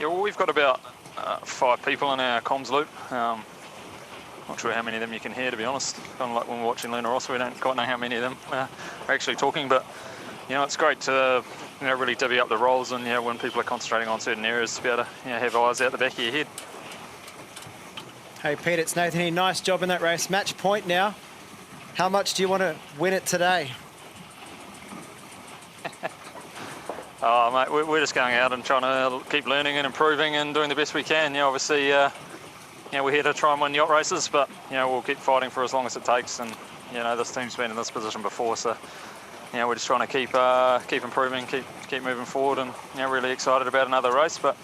Yeah, well, we've got about 5 people in our comms loop. Not sure how many of them you can hear, to be honest. Kind of like when we're watching Luna Rossa, we don't quite know how many of them are actually talking, but you know, it's great to really divvy up the roles, and when people are concentrating on certain areas, to be able to have eyes out the back of your head. Hey Pete, it's Nathan here. Nice job in that race. Match point now. How much do you want to win it today? Oh, mate, we're just going out and trying to keep learning and improving and doing the best we can. Obviously, we're here to try and win yacht races, but we'll keep fighting for as long as it takes. And this team's been in this position before, so we're just trying to keep improving, keep moving forward, and really excited about another race. But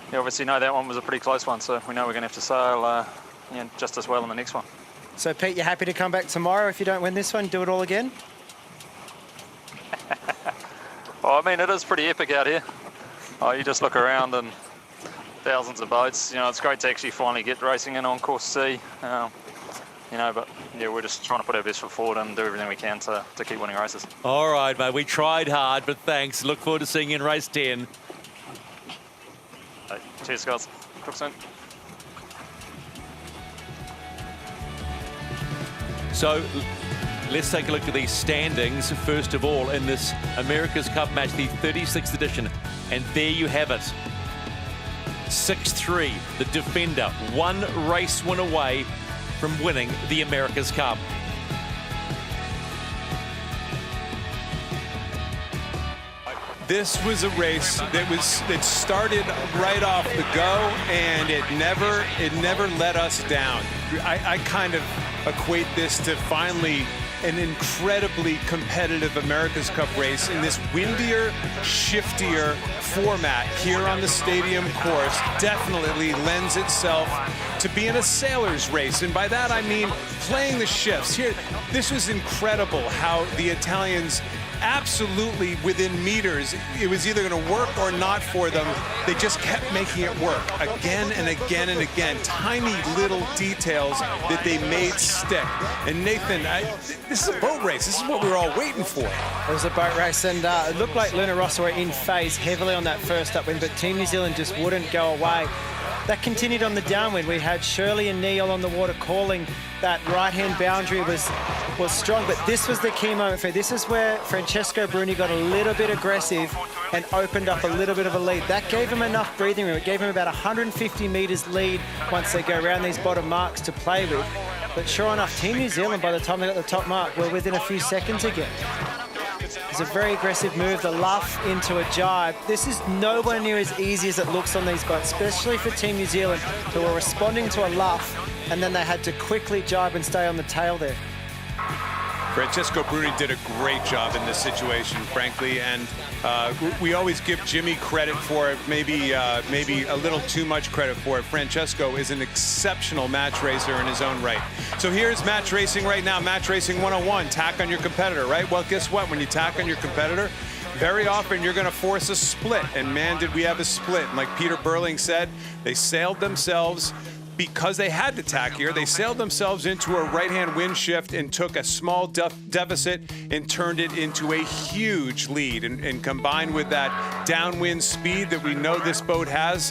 you obviously know that one was a pretty close one, so we know we're going to have to sail just as well in the next one. So Pete, you're happy to come back tomorrow if you don't win this one, do it all again? Well, I mean, it is pretty epic out here. You just look around and thousands of boats. It's great to actually finally get racing in on Course C. But we're just trying to put our best foot forward and do everything we can to keep winning races. All right, mate, we tried hard, but thanks. Look forward to seeing you in race 10. Hey, cheers, guys. Talk soon. So let's take a look at these standings, first of all, in this America's Cup match, the 36th edition. And there you have it. 6-3, the defender, 1 race win away from winning the America's Cup. This was a race that started right off the go, and it never let us down. I kind of equate this to finally an incredibly competitive America's Cup race in this windier, shiftier format here on the stadium course. Definitely lends itself to being a sailor's race, and by that I mean playing the shifts. Here, this was incredible how the Italians absolutely within meters, it was either going to work or not for them. They just kept making it work again and again and again. Tiny little details that they made stick. And Nathan, this is a boat race. This is what we were all waiting for. It was a boat race, and it looked like Luna Rossa were in phase heavily on that first upwind, but Team New Zealand just wouldn't go away. That continued on the downwind. We had Shirley and Neil on the water calling. That right-hand boundary was strong, but this was the key moment for this is where Francesco Bruni got a little bit aggressive and opened up a little bit of a lead. That gave him enough breathing room. It gave him about 150 metres lead once they go around these bottom marks to play with. But sure enough, Team New Zealand, by the time they got the top mark, were within a few seconds again. It's a very aggressive move, the luff into a jibe. This is nowhere near as easy as it looks on these boats, especially for Team New Zealand, who were responding to a luff, and then they had to quickly jibe and stay on the tail there. Francesco Bruni did a great job in this situation, frankly, and we always give Jimmy credit for it, maybe a little too much credit for it. Francesco is an exceptional match racer in his own right. So here's match racing right now, match racing 101, tack on your competitor, right? Well, guess what? When you tack on your competitor, very often you're going to force a split, and man, did we have a split. And like Peter Burling said, they sailed themselves because they had to tack here. They sailed themselves into a right-hand wind shift and took a small deficit and turned it into a huge lead. And combined with that downwind speed that we know this boat has,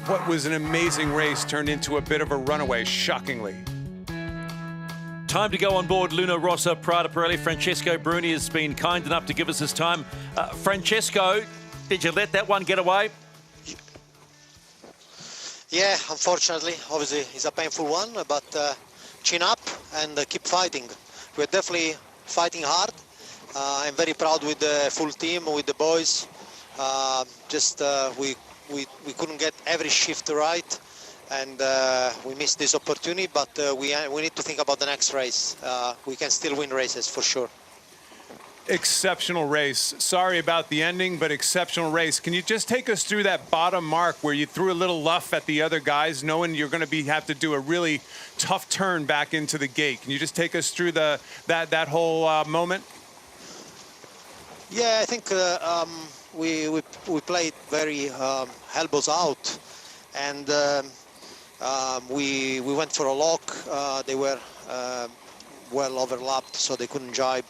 what was an amazing race turned into a bit of a runaway, shockingly. Time to go on board Luna Rossa, Prada Pirelli. Francesco Bruni has been kind enough to give us his time. Francesco, did you let that one get away? Yeah, unfortunately, obviously it's a painful one, but chin up and keep fighting. We're definitely fighting hard. I'm very proud with the full team, with the boys. We couldn't get every shift right, and we missed this opportunity, but we need to think about the next race. We can still win races for sure. Exceptional race. Sorry about the ending, but exceptional race. Can you just take us through that bottom mark where you threw a little luff at the other guys, knowing you're going to have to do a really tough turn back into the gate? Can you just take us through that whole moment? Yeah, I think we played very elbows out, and we went for a lock. They were well overlapped, so they couldn't jibe.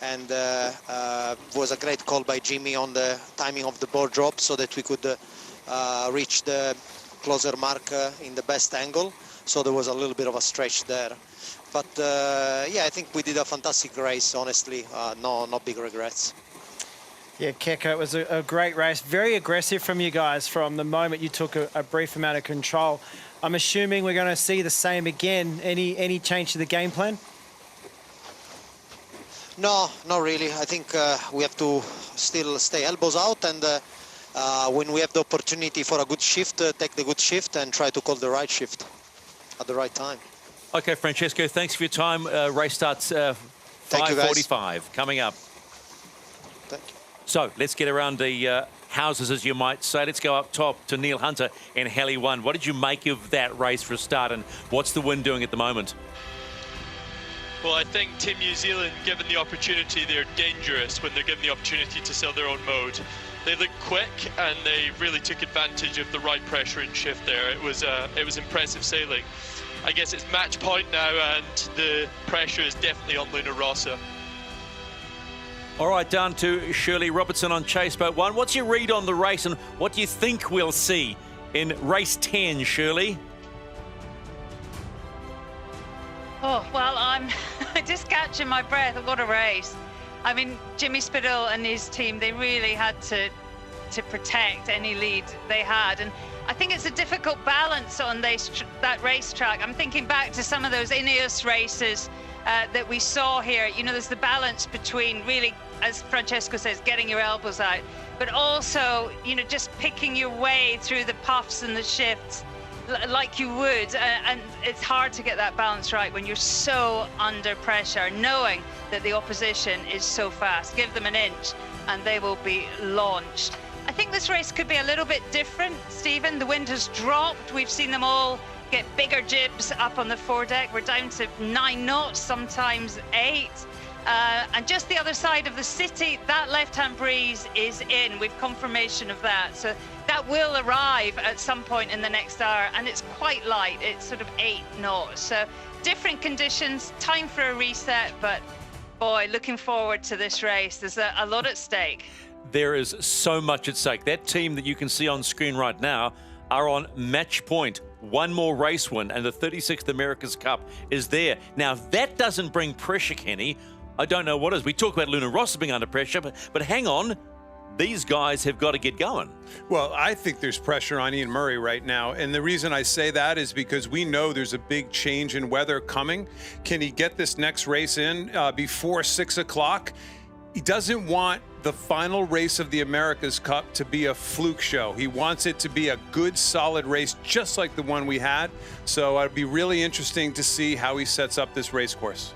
And it was a great call by Jimmy on the timing of the board drop so that we could reach the closer mark in the best angle. So there was a little bit of a stretch there. But yeah, I think we did a fantastic race, honestly. No big regrets. Yeah, Keko, it was a great race. Very aggressive from you guys from the moment you took a brief amount of control. I'm assuming we're going to see the same again. Any change to the game plan? No, not really. I think we have to still stay elbows out, and when we have the opportunity for a good shift, take the good shift and try to call the right shift at the right time. Okay, Francesco, thanks for your time. Race starts 5:45 coming up. Thank you. So let's get around the houses, as you might say. Let's go up top to Neil Hunter in Heli 1. What did you make of that race for a start, and what's the wind doing at the moment? Well, I think Team New Zealand, given the opportunity, they're dangerous when they're given the opportunity to sell their own mode. They looked quick and they really took advantage of the right pressure and shift there. It was impressive sailing. I guess it's match point now and the pressure is definitely on Luna Rossa. All right, down to Shirley Robertson on Chase Boat 1. What's your read on the race and what do you think we'll see in race 10, Shirley? Oh, well, I'm just catching my breath. What a race. I mean, Jimmy Spittle and his team, they really had to protect any lead they had. And I think it's a difficult balance on that racetrack. I'm thinking back to some of those Ineos races that we saw here. You know, there's the balance between really, as Francesco says, getting your elbows out, but also, you know, just picking your way through the puffs and the shifts like you would, and it's hard to get that balance right when you're so under pressure, knowing that the opposition is so fast. Give them an inch and they will be launched. I think this race could be a little bit different, Stephen. The wind has dropped. We've seen them all get bigger jibs up on the foredeck. We're down to 9 knots, sometimes 8. And just the other side of the city, that left-hand breeze is in. We've confirmation of that. So that will arrive at some point in the next hour, and it's quite light. It's sort of 8 knots. So different conditions, time for a reset, but boy, looking forward to this race. There's a lot at stake. There is so much at stake. That team that you can see on screen right now are on match point. One more race win, and the 36th America's Cup is there. Now, if that doesn't bring pressure, Kenny, I don't know what is. We talk about Luna Rossa being under pressure, but hang on. These guys have got to get going. Well, I think there's pressure on Ian Murray right now. And the reason I say that is because we know there's a big change in weather coming. Can he get this next race in before 6 o'clock? He doesn't want the final race of the America's Cup to be a fluke show. He wants it to be a good, solid race, just like the one we had. So it'd be really interesting to see how he sets up this race course.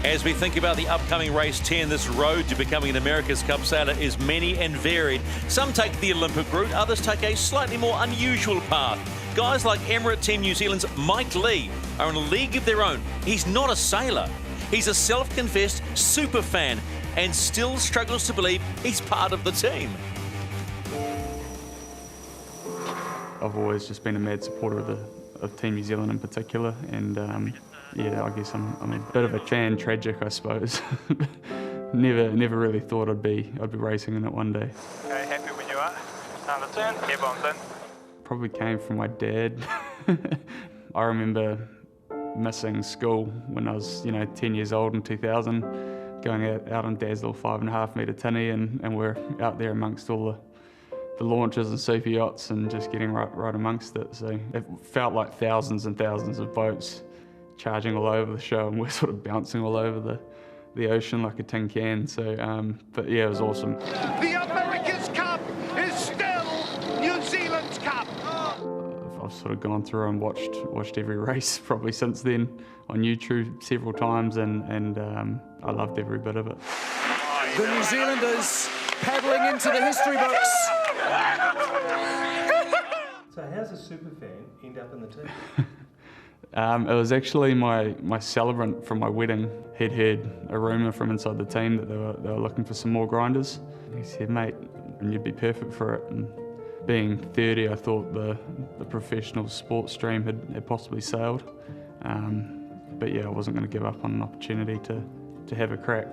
As we think about the upcoming race 10, this road to becoming an America's Cup sailor is many and varied. Some take the Olympic route, others take a slightly more unusual path. Guys like Emirates Team New Zealand's Mike Lee are in a league of their own. He's not a sailor. He's a self-confessed super fan and still struggles to believe he's part of the team. I've always just been a mad supporter of Team New Zealand in particular, and yeah, I guess I'm a bit of a fan. Tragic, I suppose. never really thought I'd be racing in it one day. Okay, happy when you are. Time to turn. Yeah, bombs in. Probably came from my dad. I remember missing school when I was, 10 years old in 2000, going out on Dad's little 5.5 metre tinny, and we're out there amongst all the launches and super yachts and just getting right amongst it. So it felt like thousands and thousands of boats charging all over the show, and we're sort of bouncing all over the ocean like a tin can. So, but yeah, it was awesome. The America's Cup is still New Zealand's Cup. I've sort of gone through and watched every race probably since then on YouTube several times, and I loved every bit of it. The New Zealanders paddling into the history books. So how's a superfan end up in the team? It was actually my celebrant from my wedding. He'd heard a rumour from inside the team that they were looking for some more grinders. He said, mate, and you'd be perfect for it. And being 30, I thought the professional sports stream had possibly sailed. But yeah, I wasn't going to give up on an opportunity to have a crack.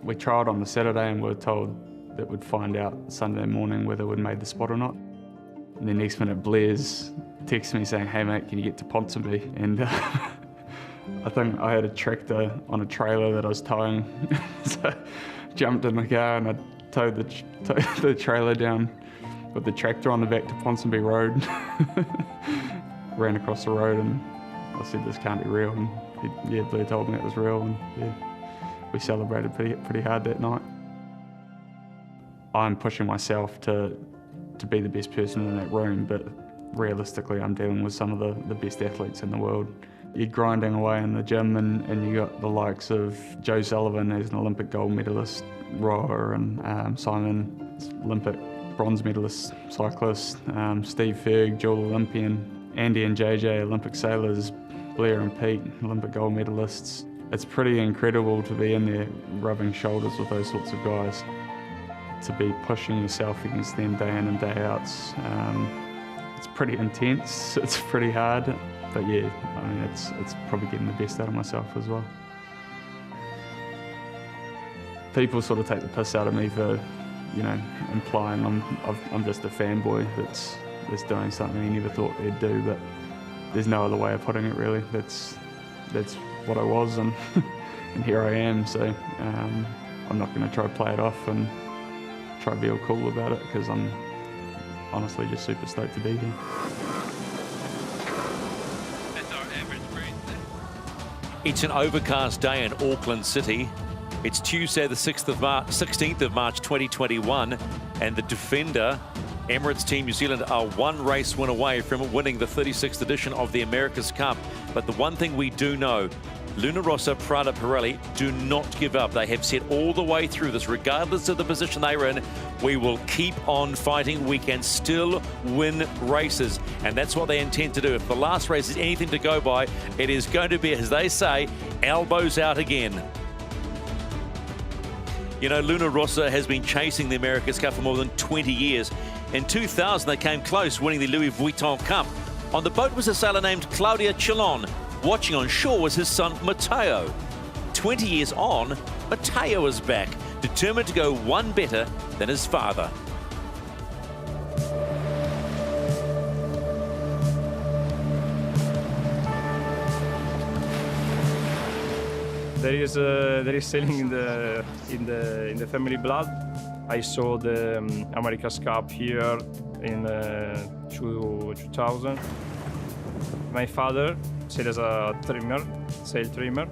We trialled on the Saturday and we were told that we'd find out Sunday morning whether we'd made the spot or not. And the next minute, Blair's texted me saying, hey mate, can you get to Ponsonby? And I think I had a tractor on a trailer that I was towing. So I jumped in the car and I towed the trailer down with the tractor on the back to Ponsonby Road. Ran across the road and I said, this can't be real. And Blair told me it was real, and we celebrated pretty hard that night. I'm pushing myself to be the best person in that room, but realistically I'm dealing with some of the best athletes in the world. You're grinding away in the gym and you got the likes of Joe Sullivan, who's an Olympic gold medalist, Rossa, and Simon, Olympic bronze medalist cyclist, Steve Ferg, dual Olympian, Andy and JJ, Olympic sailors, Blair and Pete, Olympic gold medalists. It's pretty incredible to be in there rubbing shoulders with those sorts of guys. To be pushing yourself against them day in and day out, it's pretty intense, it's pretty hard, but yeah, I mean, it's probably getting the best out of myself as well. People sort of take the piss out of me for, implying I'm just a fanboy that's doing something he never thought they'd do, but there's no other way of putting it really. That's what I was, and and here I am, so I'm not going to try to play it off and try to be all cool about it, because I'm honestly just super stoked to be here. It's an overcast day in Auckland City. It's Tuesday the 16th of March 2021, and the defender, Emirates Team New Zealand, are one race win away from winning the 36th edition of the America's Cup. But the one thing we do know, Luna Rossa, Prada, Pirelli do not give up. They have said all the way through this, regardless of the position they are in, we will keep on fighting. We can still win races. And that's what they intend to do. If the last race is anything to go by, it is going to be, as they say, elbows out again. You know, Luna Rossa has been chasing the America's Cup for more than 20 years. In 2000, they came close, winning the Louis Vuitton Cup. On the boat was a sailor named Claudia Chilon. Watching on shore was his son, Matteo. 20 years on, Matteo is back, determined to go one better than his father. There is sailing in the family blood. I saw the America's Cup here in 2000. My father sailed as a sail trimmer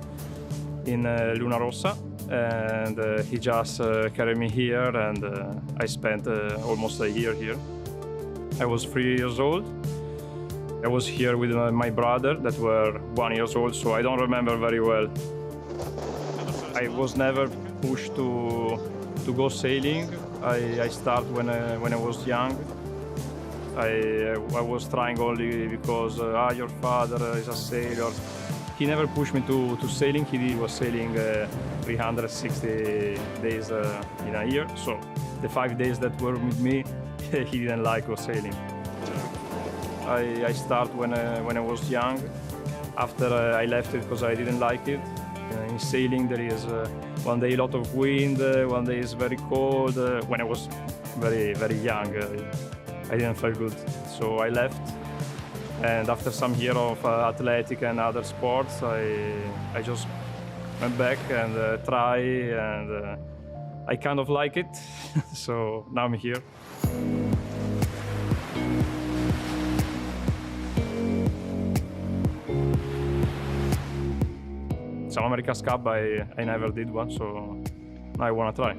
in Luna Rossa, and he just carried me here, and I spent almost a year here. I was 3 years old. I was here with my brother that were 1 year old, so I don't remember very well. I was never pushed to go sailing. I started when I was young. I was trying only because your father is a sailor. He never pushed me to sailing. He was sailing 360 days in a year. So the 5 days that were with me, he didn't like go sailing. I started when I was young. After I left it because I didn't like it. In sailing there is one day a lot of wind, one day is very cold. When I was very, very young, I didn't feel good, so I left. And after some years of athletic and other sports, I just went back and try, and I kind of like it. So now I'm here. Some America's Cup, I never did one, so I want to try.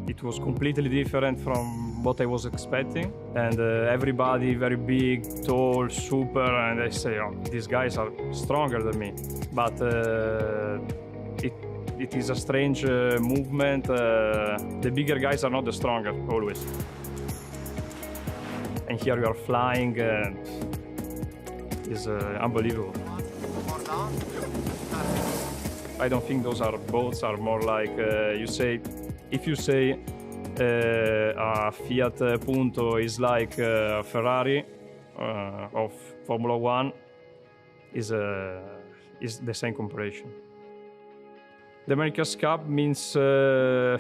It was completely different from what I was expecting. And everybody very big, tall, super, and I say, oh, these guys are stronger than me. But it is a strange movement. The bigger guys are not the stronger, always. And here we are flying, it's unbelievable. I don't think those are boats, are more like, if you say a Fiat Punto is like a Ferrari of Formula One, is the same comparison. The America's Cup means a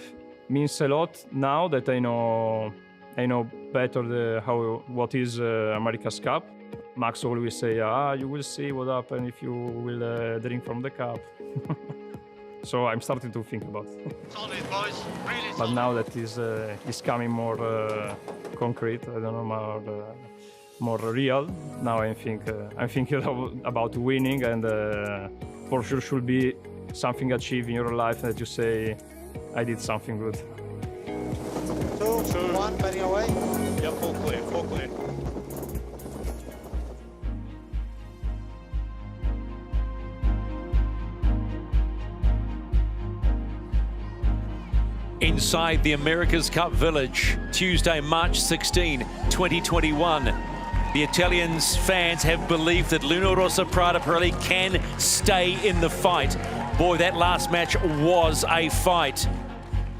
lot now that I know better what is America's Cup. Max always say, you will see what happens if you will drink from the cup. So I'm starting to think about it. Solid, boys. Really but now that is coming more concrete, I don't know, more real. Now I'm thinking about winning, and for sure should be something achieved in your life that you say, I did something good. 2, 1, bearing away. Yep, full clear, full clear. Inside the America's Cup Village, Tuesday, March 16, 2021. The Italians fans have believed that Luna Rossa Prada Pirelli can stay in the fight. Boy, that last match was a fight.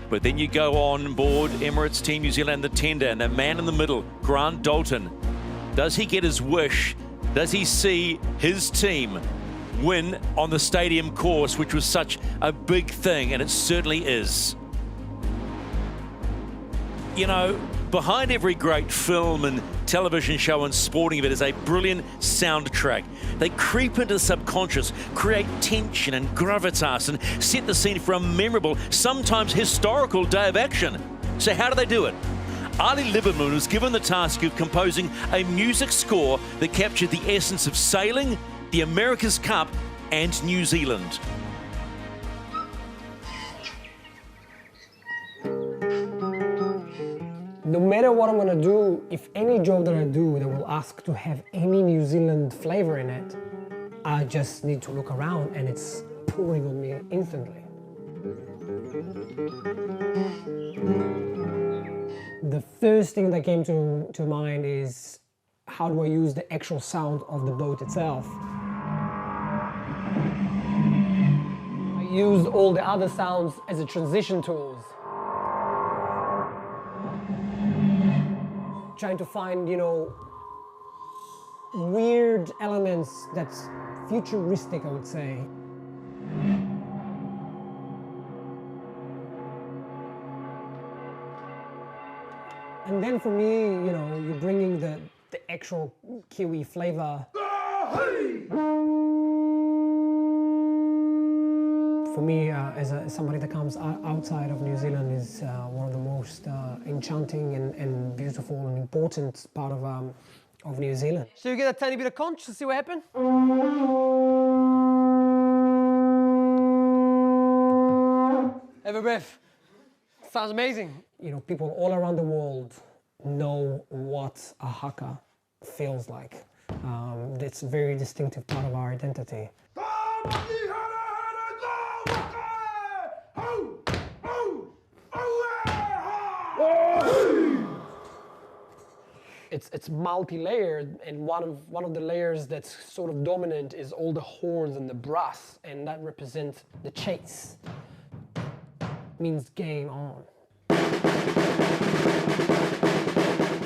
But then you go on board Emirates Team New Zealand, the tender, and the man in the middle, Grant Dalton. Does he get his wish? Does he see his team win on the stadium course, which was such a big thing, and it certainly is. You know, behind every great film and television show and sporting event is a brilliant soundtrack. They creep into the subconscious, create tension and gravitas, and set the scene for a memorable, sometimes historical day of action. So how do they do it? Ali Lieberman was given the task of composing a music score that captured the essence of sailing, the America's Cup, and New Zealand. No matter what I'm gonna do, if any job that I do that will ask to have any New Zealand flavor in it, I just need to look around and it's pouring on me instantly. The first thing that came to mind is how do I use the actual sound of the boat itself? I used all the other sounds as a transition tools. Trying to find, you know, weird elements that's futuristic, I would say. And then for me, you know, you're bringing the actual Kiwi flavor. For me, as somebody that comes outside of New Zealand, is one of the most enchanting and beautiful and important part of New Zealand. So you get a tiny bit of conch to see what happened? Have a breath. Sounds amazing. You know, people all around the world know what a haka feels like. It's a very distinctive part of our identity. It's multi-layered, and one of the layers that's sort of dominant is all the horns and the brass, and that represents the chase. Means game on.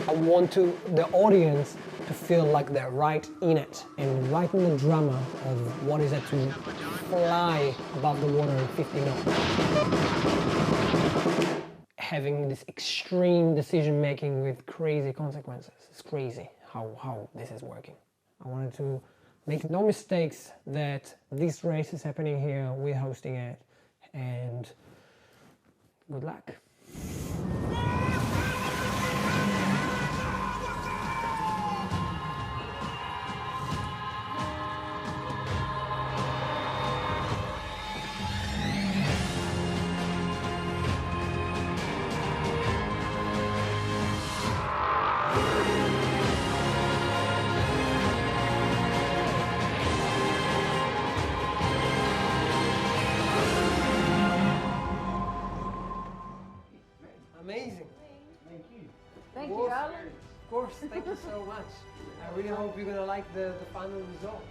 I want the audience to feel like they're right in it and right in the drama of what is it to fly above the water at 50 knots. Having this extreme decision making with crazy consequences. It's crazy how this is working. I wanted to make no mistakes that this race is happening here, we're hosting it, and good luck. course. Thank you so much. I really hope you're gonna like the final result.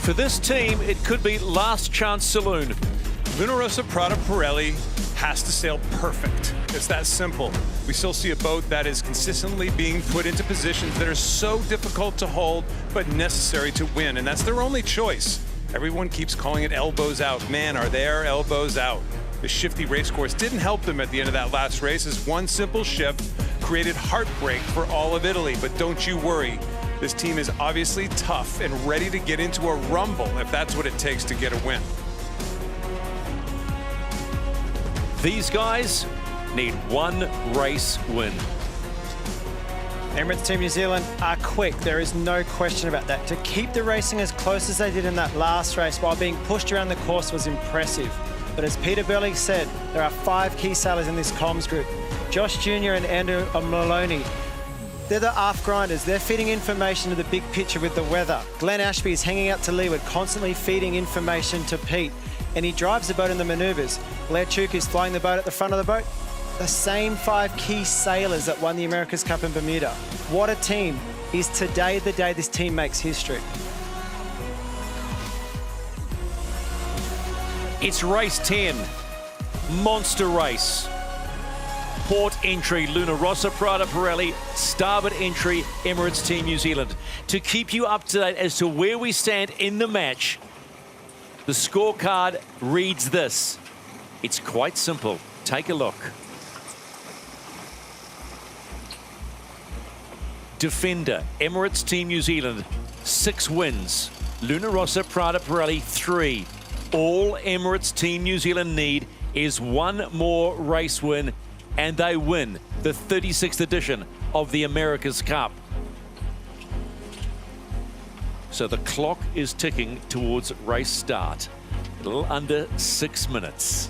For this team, it could be last chance saloon. Luna Rossa Prada Pirelli has to sail perfect. It's that simple. We still see a boat that is consistently being put into positions that are so difficult to hold, but necessary to win, and that's their only choice. Everyone keeps calling it elbows out. Man, are there elbows out. The shifty race course didn't help them at the end of that last race, as one simple shift created heartbreak for all of Italy. But don't you worry. This team is obviously tough and ready to get into a rumble if that's what it takes to get a win. These guys need one race win. Emirates Team New Zealand are quick. There is no question about that. To keep the racing as close as they did in that last race while being pushed around the course was impressive. But as Peter Burling said, there are 5 key sailors in this comms group. Josh Jr. and Andrew Maloney. They're the aft grinders. They're feeding information to the big picture with the weather. Glenn Ashby is hanging out to leeward, constantly feeding information to Pete. And he drives the boat in the manoeuvres. Blair Chuk is flying the boat at the front of the boat. The same 5 key sailors that won the America's Cup in Bermuda. What a team. Is today the day this team makes history? It's race 10. Monster race. Port entry, Luna Rossa Prada Pirelli. Starboard entry, Emirates Team New Zealand. To keep you up to date as to where we stand in the match, the scorecard reads this. It's quite simple. Take a look. Defender, Emirates Team New Zealand, 6 wins. Luna Rossa Prada Pirelli, 3. All Emirates Team New Zealand need is one more race win, and they win the 36th edition of the America's Cup. So the clock is ticking towards race start. A little under 6 minutes.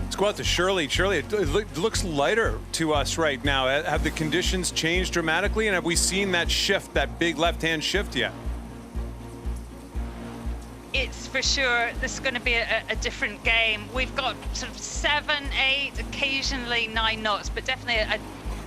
Let's go out to Shirley. Shirley, it looks lighter to us right now. Have the conditions changed dramatically, and have we seen that shift, that big left-hand shift yet? It's for sure, this is going to be a different game. We've got sort of 7, 8, occasionally 9 knots, but definitely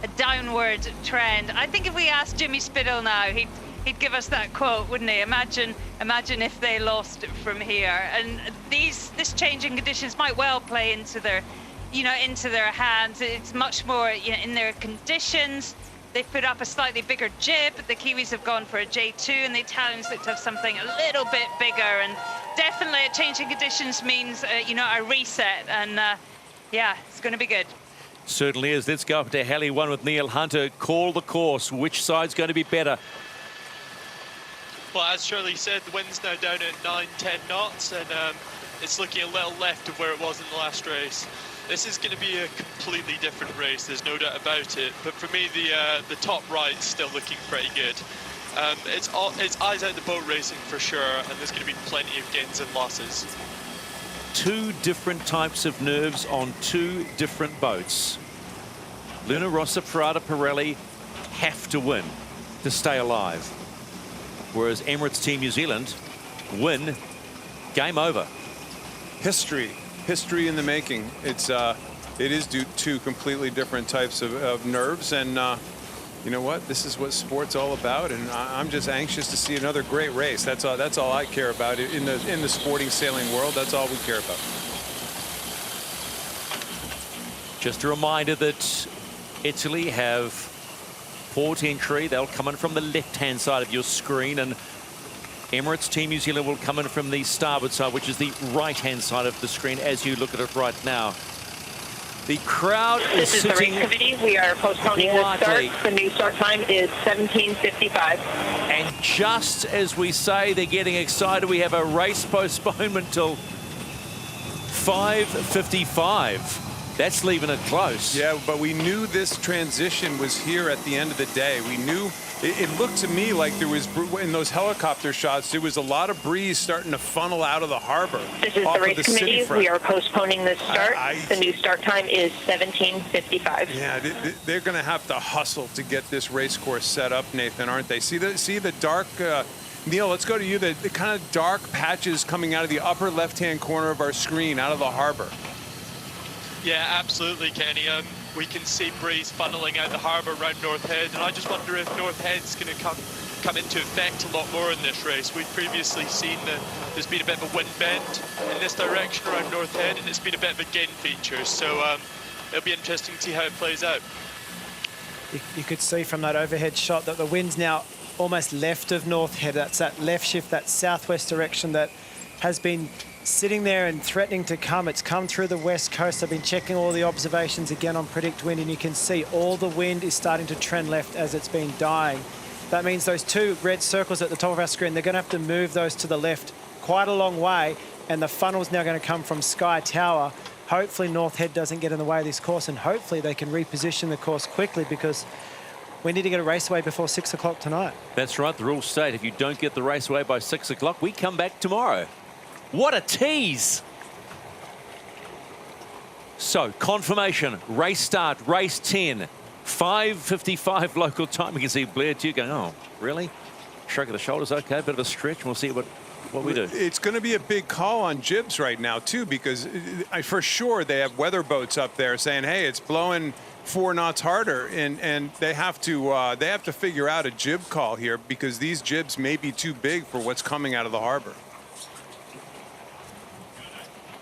a downward trend. I think if we asked Jimmy Spittle now, he'd give us that quote, wouldn't he? Imagine if they lost from here. And this changing conditions might well play into their, into their hands. It's much more, in their conditions. They've put up a slightly bigger jib. The Kiwis have gone for a J2, and the Italians look to have something a little bit bigger. And definitely, changing conditions means, a reset. And yeah, it's going to be good. Certainly is. Let's go up to Heli 1 with Neil Hunter. Call the course. Which side's going to be better? Well, as Shirley said, the wind's now down at 9, 10 knots, and it's looking a little left of where it was in the last race. This is going to be a completely different race, there's no doubt about it. But for me, the top right's still looking pretty good. It's eyes out the boat racing for sure, and there's going to be plenty of gains and losses. 2 different types of nerves on 2 different boats. Luna Rossa Prada Pirelli have to win to stay alive, whereas Emirates Team New Zealand win, game over. History in the making. It is 2 completely different types of nerves, and you know what? This is what sport's all about, and I'm just anxious to see another great race. That's all I care about in the sporting sailing world. That's all we care about. Just a reminder that Italy have port entry. They'll come in from the left-hand side of your screen, and Emirates Team New Zealand will come in from the starboard side, which is the right-hand side of the screen as you look at it right now. The crowd is This is the sitting race committee. We are postponing the start. quietly. The new start time is 17:55. And just as we say they're getting excited, we have a race postponement till 5:55. That's leaving it close. Yeah, but we knew this transition was here at the end of the day. We knew, it looked to me like there was, in those helicopter shots, there was a lot of breeze starting to funnel out of the harbor. This is the race committee. We are postponing the start. The new start time is 17:55. Yeah, they're going to have to hustle to get this race course set up, Nathan, aren't they? See the dark, Neil, let's go to you, the kind of dark patches coming out of the upper left-hand corner of our screen, out of the harbor. Yeah, absolutely, Kenny. We can see breeze funneling out the harbour around North Head, and I just wonder if North Head's going to come into effect a lot more in this race. We've previously seen that there's been a bit of a wind bend in this direction around North Head, and it's been a bit of a gain feature. So it'll be interesting to see how it plays out. You could see from that overhead shot that the wind's now almost left of North Head. That's that left shift, that southwest direction that has been sitting there and threatening to come. It's come through the west coast. I've been checking all the observations again on Predict Wind, and you can see all the wind is starting to trend left as it's been dying. That means those two red circles at the top of our screen, they're going to have to move those to the left quite a long way, and the funnel's now going to come from Sky Tower. Hopefully North Head doesn't get in the way of this course, and hopefully they can reposition the course quickly, because we need to get a race away before 6 o'clock tonight. That's right. The rules state if you don't get the race away by 6 o'clock, we come back tomorrow. What a tease. So, confirmation, race start, race 10, 5:55 local time. You can see Blair too going, oh, really? Shrug of the shoulders, okay, bit of a stretch. We'll see what we do. It's going to be a big call on jibs right now, too, because for sure they have weather boats up there saying, hey, it's blowing 4 knots harder, and they have to figure out a jib call here, because these jibs may be too big for what's coming out of the harbor.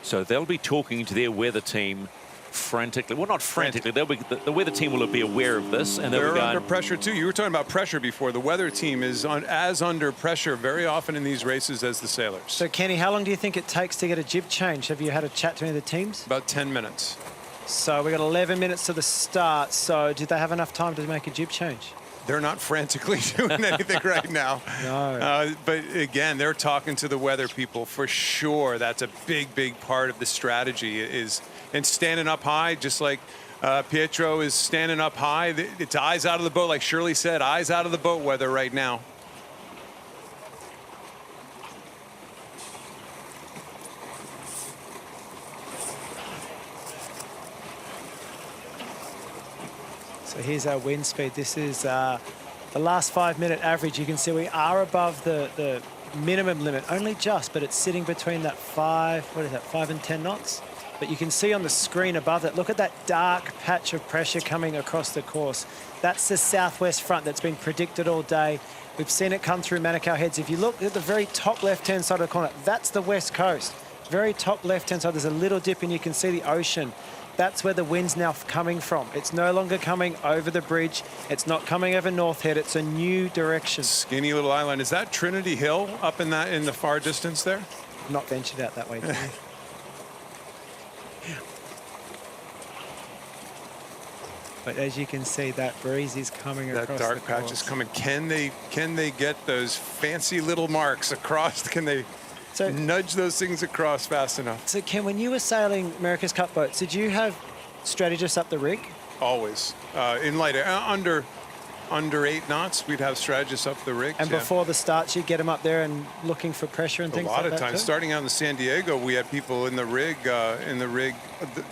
So they'll be talking to their weather team frantically. Well, not frantically. They'll be, the weather team will be aware of this, and they're be going, under pressure too. You were talking about pressure before. The weather team is as under pressure very often in these races as the sailors. So, Kenny, how long do you think it takes to get a jib change? Have you had a chat to any of the teams? About 10 minutes. So we got 11 minutes to the start. So did they have enough time to make a jib change? They're not frantically doing anything right now. No. But again, they're talking to the weather people for sure. That's a big part of the strategy, and standing up high, just like Pietro is standing up high. It's eyes out of the boat, like Shirley said, eyes out of the boat weather right now. So here's our wind speed. This is the last 5-minute average. You can see we are above the minimum limit, only just, but it's sitting between that 5 and 10 knots. But you can see on the screen above it, look at that dark patch of pressure coming across the course. That's the southwest front that's been predicted all day. We've seen it come through Manukau Heads. If you look at the very top left-hand side of the corner, that's the west coast. Very top left-hand side, there's a little dip and you can see the ocean. That's where the wind's now coming from. It's no longer coming over the bridge. It's not coming over North Head. It's a new direction. Skinny little island. Is that Trinity Hill up in the far distance there? Not ventured out that way, do you? But as you can see, that breeze is coming across the course. That dark patch is coming. Can they get those fancy little marks across? Can they nudge those things across fast enough? So, Ken, when you were sailing America's Cup boats, did you have strategists up the rig? Always. In light, under 8 knots, we'd have strategists up the rig. And before the starts, you'd get them up there and looking for pressure and things like that. A lot of times, starting out in San Diego, we had people in the rig,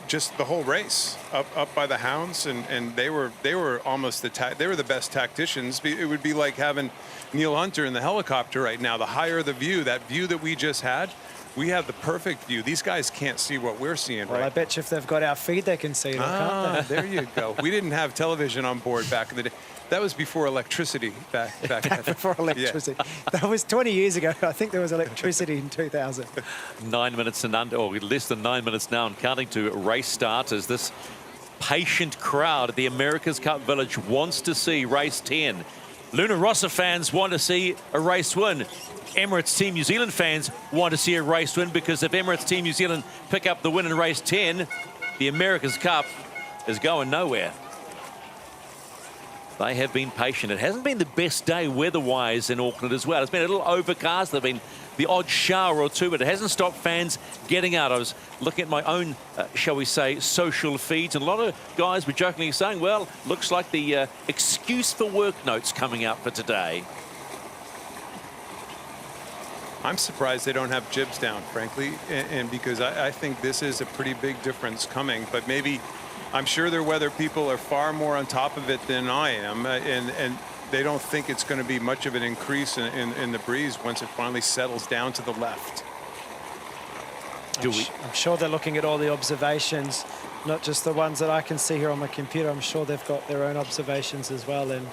just the whole race, up by the hounds, and they were almost they were the best tacticians. It would be like having Neil Hunter in the helicopter right now. The higher the view, that view that we just had, we have the perfect view. These guys can't see what we're seeing. Well, I bet you if they've got our feed, they can see it, can't they? There you go. We didn't have television on board back in the day. That was before electricity. Back before electricity. Yeah. That was 20 years ago. I think there was electricity in 2000. 9 minutes and under, or less than 9 minutes now and counting to race start as this patient crowd at the America's Cup Village wants to see race 10. Luna Rossa fans want to see a race win. Emirates Team New Zealand fans want to see a race win, because if Emirates Team New Zealand pick up the win in race 10, the America's Cup is going nowhere. They have been patient. It hasn't been the best day weather-wise in Auckland as well. It's been a little overcast. There have been the odd shower or two, but it hasn't stopped fans getting out. I was looking at my own, shall we say, social feeds, and a lot of guys were jokingly saying, well, looks like the excuse for work notes coming out for today. I'm surprised they don't have jibs down, frankly, and because I think this is a pretty big difference coming, but maybe I'm sure their weather people are far more on top of it than I am, and they don't think it's going to be much of an increase in the breeze once it finally settles down to the left. I'm sure they're looking at all the observations, not just the ones that I can see here on my computer. I'm sure they've got their own observations as well, and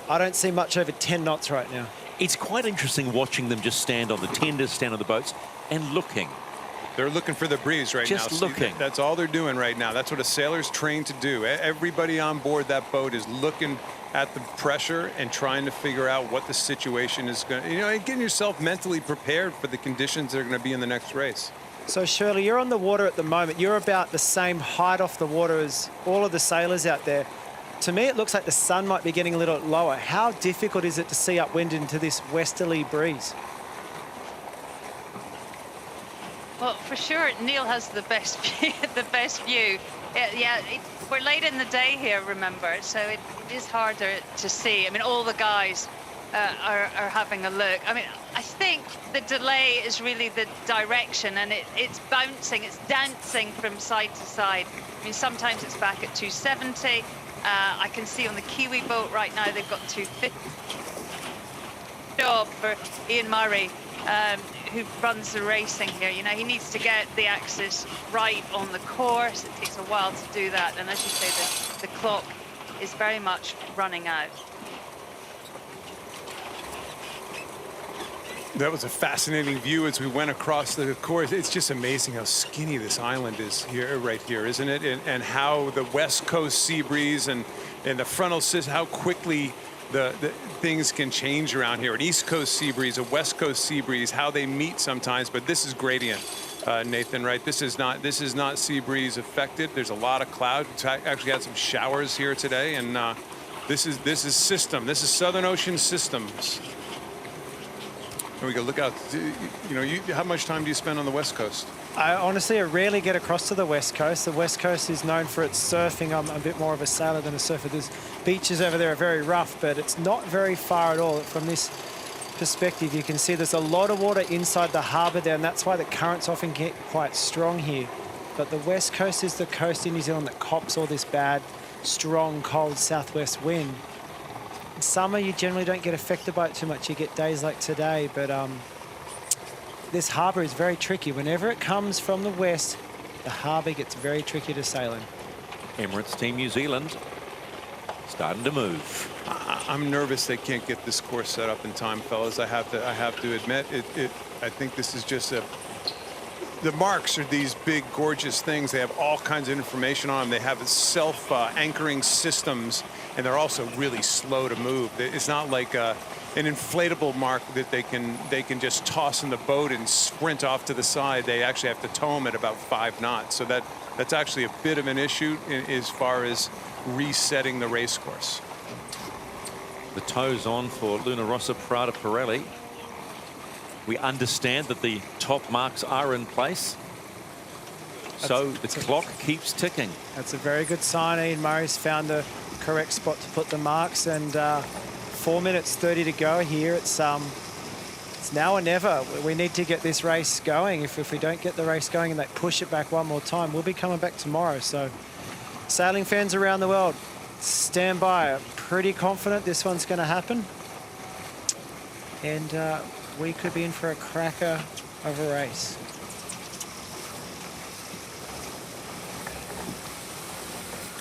I don't see much over 10 knots right now. It's quite interesting watching them just stand on the tenders, stand on the boats, and looking. They're looking for the breeze right now. Just looking. That's all they're doing right now. That's what a sailor's trained to do. Everybody on board that boat is looking at the pressure and trying to figure out what the situation is going to, and getting yourself mentally prepared for the conditions that are going to be in the next race. So Shirley, you're on the water at the moment. You're about the same height off the water as all of the sailors out there. To me, it looks like the sun might be getting a little lower. How difficult is it to see upwind into this westerly breeze? Well, for sure, Neil has the best view. We're late in the day here, remember, so it is harder to see. I mean, all the guys are having a look. I mean, I think the delay is really the direction, and it's bouncing, it's dancing from side to side. I mean, sometimes it's back at 270. I can see on the Kiwi boat right now, they've got 250. Job for Ian Murray, who runs the racing here. He needs to get the axis right on the course. It takes a while to do that, and as you say, the clock is very much running out. That was a fascinating view as we went across the course. It's just amazing how skinny this island is here, right here, isn't it? And how the West Coast sea breeze and the frontal system, how quickly the things can change around here. An East Coast sea breeze, a West Coast sea breeze, how they meet sometimes. But this is gradient, Nathan, right? This is not sea breeze affected. There's a lot of cloud. It's actually had some showers here today, and this is system. This is Southern Ocean systems. Here we go. Look out. How much time do you spend on the West Coast? I rarely get across to the West Coast. The West Coast is known for its surfing. I'm a bit more of a sailor than a surfer. There's beaches over there are very rough, but it's not very far at all. From this perspective, you can see there's a lot of water inside the harbour there, and that's why the currents often get quite strong here. But the West Coast is the coast in New Zealand that cops all this bad, strong, cold southwest wind. In summer, you generally don't get affected by it too much. You get days like today, but this harbour is very tricky. Whenever it comes from the west, the harbour gets very tricky to sail in. Emirates Team New Zealand starting to move. I'm nervous they can't get this course set up in time, fellas. I have to admit, I think this is just the marks are these big, gorgeous things. They have all kinds of information on them. They have self-anchoring systems, and they're also really slow to move. It's not like an inflatable mark that they can just toss in the boat and sprint off to the side. They actually have to tow them at about 5 knots. So that's actually a bit of an issue as far as resetting the race course. The tows on for Luna Rossa, Prada, Pirelli. We understand that the top marks are in place. So the clock keeps ticking. That's a very good sign. Ian Murray's found the correct spot to put the marks, and 4 minutes 30 to go here. It's now or never. We need to get this race going. If we don't get the race going and they push it back one more time, we'll be coming back tomorrow. So sailing fans around the world, stand by. I'm pretty confident this one's going to happen. And we could be in for a cracker of a race.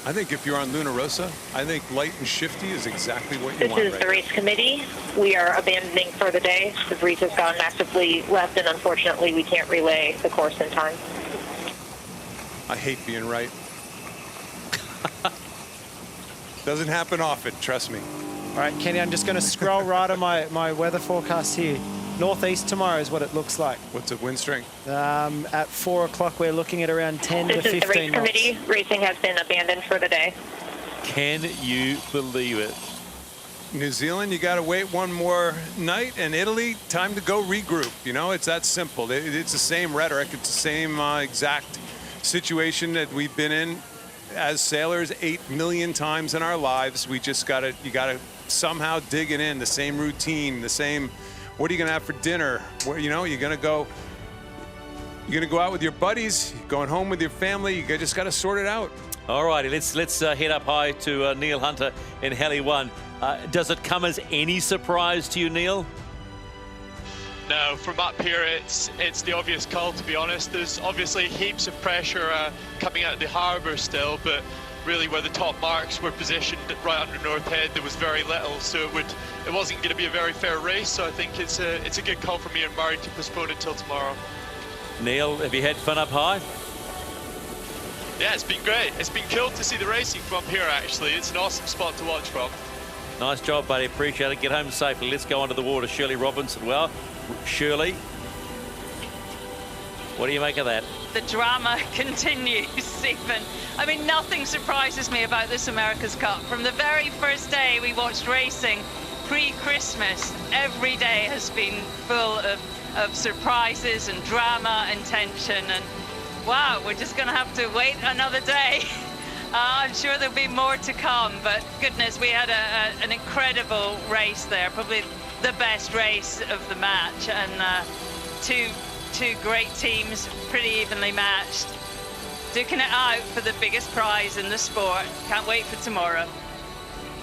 I think if you're on Luna Rossa, I think light and shifty is exactly what you want. This is the race committee. We are abandoning for the day. The breeze has gone massively left, and unfortunately, we can't relay the course in time. I hate being right. Doesn't happen often, trust me. All right, Kenny, I'm just going to scroll right on my weather forecast here. Northeast tomorrow is what it looks like. What's the wind strength? At 4 o'clock, we're looking at around 10 to 15 This is the race knots. committee. Racing has been abandoned for the day. Can you believe it? New Zealand, you got to wait one more night, and Italy, time to go regroup. You know, it's that simple. It's the same rhetoric. It's the same exact situation that we've been in as sailors 8 million times in our lives. We just got to, you got to somehow dig it in, the same routine, the same, what are you going to have for dinner? Where, you know, you're going to go out with your buddies, going home with your family. You just got to sort it out. All righty, let's head up high to Neil Hunter in Heli 1. Does it come as any surprise to you, Neil? No, from up here, it's the obvious call, to be honest. There's obviously heaps of pressure coming out of the harbour still, but really where the top marks were positioned right under North Head, there was very little, so it wasn't going to be a very fair race. So I think it's a good call for me and Murray to postpone it till tomorrow. Neil, have you had fun up high? Yeah, it's been great. It's been cool to see the racing from here, actually. It's an awesome spot to watch from. Nice job, buddy. Appreciate it. Get home safely. Let's go onto the water. Shirley Robinson. Well, Shirley, what do you make of that? The drama continues, Stephen. I mean, nothing surprises me about this America's Cup. From the very first day we watched racing, pre-Christmas, every day has been full of surprises and drama and tension. And wow, we're just going to have to wait another day. I'm sure there'll be more to come, but goodness, we had an incredible race there, probably the best race of the match, and two great teams, pretty evenly matched, duking it out for the biggest prize in the sport. Can't wait for tomorrow.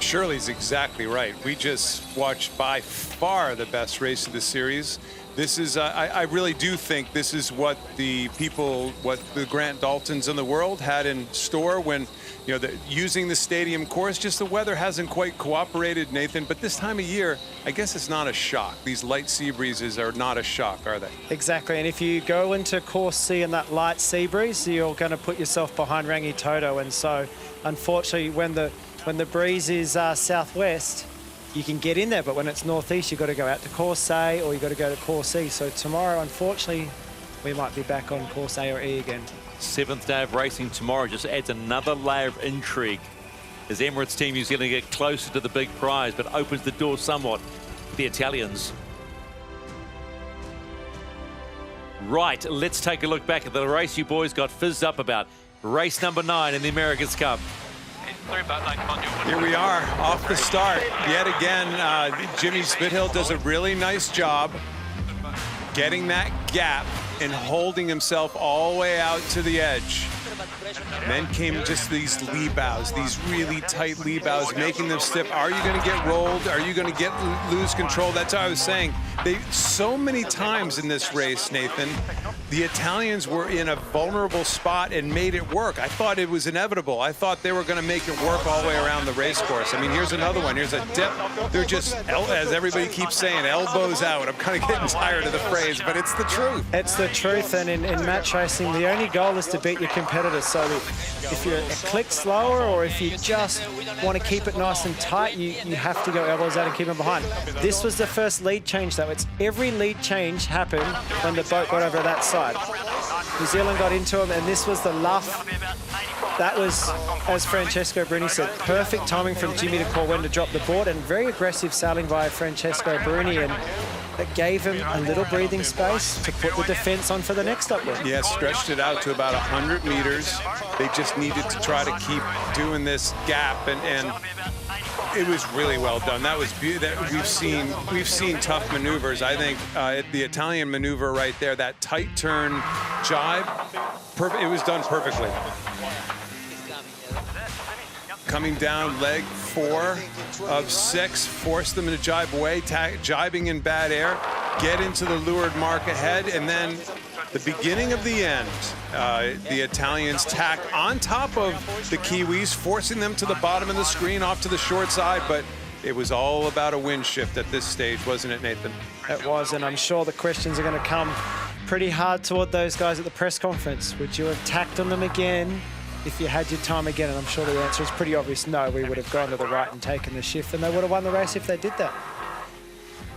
Shirley's exactly right. We just watched by far the best race of the series. This is, I really do think this is what the Grant Daltons in the world had in store when, you know, using the stadium course. Just the weather hasn't quite cooperated, Nathan, but this time of year, I guess it's not a shock. These light sea breezes are not a shock, are they? Exactly, and if you go into Course C in that light sea breeze, you're going to put yourself behind Rangi Toto, and so unfortunately when the breeze is southwest, you can get in there, but when it's northeast, you've got to go out to Course A or you've got to go to Course E. So tomorrow, unfortunately, we might be back on Course A or E again. 7th day of racing tomorrow just adds another layer of intrigue as Emirates Team New Zealand get closer to the big prize, but opens the door somewhat for the Italians. Right, let's take a look back at the race you boys got fizzed up about. Race number 9 in the America's Cup. Here we are, off the start. Yet again, Jimmy Spithill does a really nice job getting that gap and holding himself all the way out to the edge. And then came just these lee bows, these really tight lee bows, making them stiff. Are you going to get rolled? Are you going to lose control? That's how I was saying. So many times in this race, Nathan, the Italians were in a vulnerable spot and made it work. I thought it was inevitable. I thought they were going to make it work all the way around the race course. I mean, here's another one. Here's a dip. They're just, as everybody keeps saying, elbows out. I'm kind of getting tired of the phrase, but it's the truth. It's the truth, and in match racing, the only goal is to beat your competitors. So if you're a click slower or if you just want to keep it nice and tight, you have to go elbows out and keep them behind. This was the first lead change, though. It's every lead change happened when the boat got over that side. New Zealand got into them, and this was the luff. That was, as Francesco Bruni said, perfect timing from Jimmy to call when to drop the board, and very aggressive sailing by Francesco Bruni, and it gave him a little breathing space to put the defense on for the next upwind. Yeah, stretched it out to about 100 meters. They just needed to try to keep doing this gap, and it was really well done. That was beautiful. We've seen tough maneuvers. I think the Italian maneuver right there, that tight turn jibe, it was done perfectly. Coming down leg 4 of 6, forced them to jibe away, jibing in bad air, get into the leeward mark ahead, and then the beginning of the end, the Italians tack on top of the Kiwis, forcing them to the bottom of the screen off to the short side, but it was all about a wind shift at this stage, wasn't it, Nathan? It was, and I'm sure the questions are going to come pretty hard toward those guys at the press conference. Would you have tacked on them again if you had your time again, and I'm sure the answer is pretty obvious, no, we would have gone to the right and taken the shift, and they would have won the race if they did that.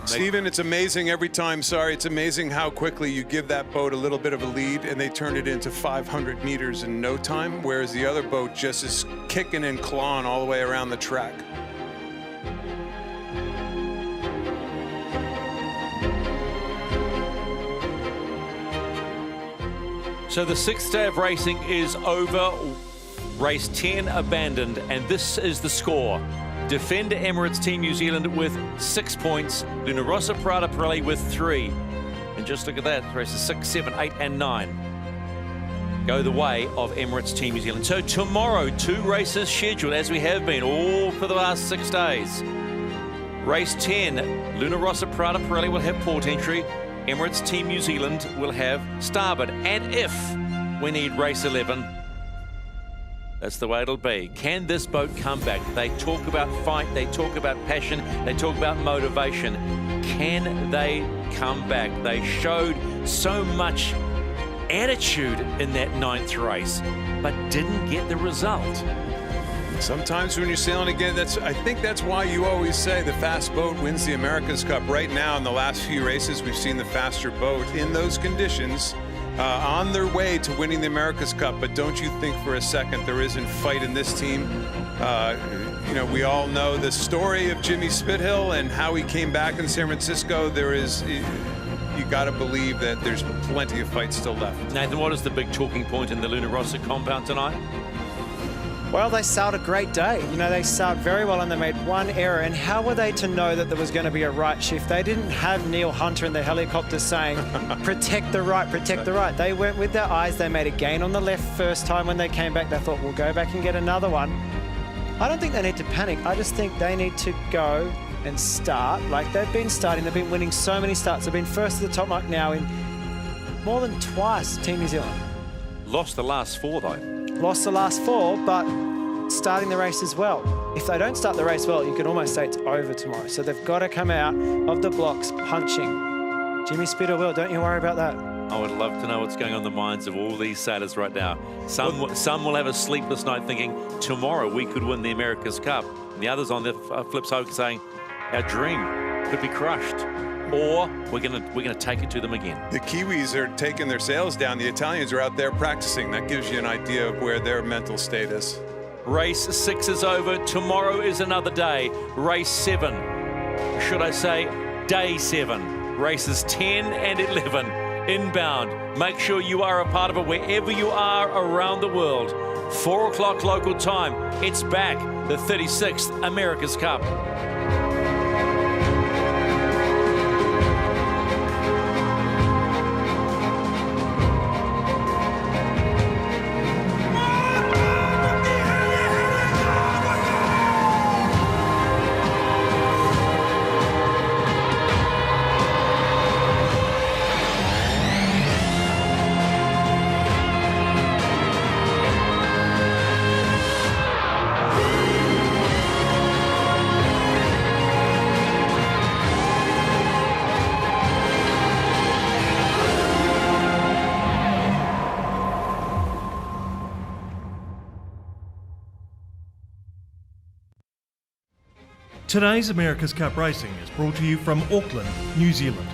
Stephen, it's amazing every time, it's amazing how quickly you give that boat a little bit of a lead and they turn it into 500 meters in no time, whereas the other boat just is kicking and clawing all the way around the track. So the 6th day of racing is over. Race 10 abandoned, and this is the score. Defender Emirates Team New Zealand with 6 points. Luna Rossa Prada Pirelli with 3. And just look at that, races 6, 7, 8, and 9 go the way of Emirates Team New Zealand. So tomorrow, 2 races scheduled, as we have been all for the last 6 days. Race 10, Luna Rossa Prada Pirelli will have port entry. Emirates Team New Zealand will have Starboard. And if we need race 11, that's the way it'll be. Can this boat come back? They talk about fight, they talk about passion, they talk about motivation. Can they come back? They showed so much attitude in that 9th race, but didn't get the result. Sometimes when you're sailing again, I think that's why you always say the fast boat wins the America's Cup. Right now, in the last few races, we've seen the faster boat in those conditions on their way to winning the America's Cup. But don't you think for a second there isn't fight in this team? You know, we all know the story of Jimmy Spithill and how he came back in San Francisco. There is, you got to believe that there's plenty of fight still left. Nathan, what is the big talking point in the Luna Rossa compound tonight? Well, they sailed a great day. You know, they sailed very well and they made one error. And how were they to know that there was going to be a right shift? They didn't have Neil Hunter in the helicopter saying, protect the right, protect the right. They went with their eyes. They made a gain on the left first time. When they came back, they thought, we'll go back and get another one. I don't think they need to panic. I just think they need to go and start like they've been starting. They've been winning so many starts. They've been first to the top mark now in more than twice, Team New Zealand. Lost the last 4, though. Lost the last 4, but starting the race as well. If they don't start the race well, you can almost say it's over tomorrow. So they've got to come out of the blocks punching. Jimmy Spithill will, don't you worry about that. I would love to know what's going on in the minds of all these sailors right now. Some will have a sleepless night thinking, tomorrow we could win the America's Cup. And the others on the flip side saying, our dream could be crushed. Or we're gonna take it to them again. The Kiwis are taking their sails down. The Italians are out there practicing. That gives you an idea of where their mental state is. Race 6 is over. Tomorrow is another day. Race 7, should I say, day 7. Races 10 and 11 inbound. Make sure you are a part of it wherever you are around the world. 4 o'clock local time. It's back. The 36th America's Cup. Today's America's Cup Racing is brought to you from Auckland, New Zealand.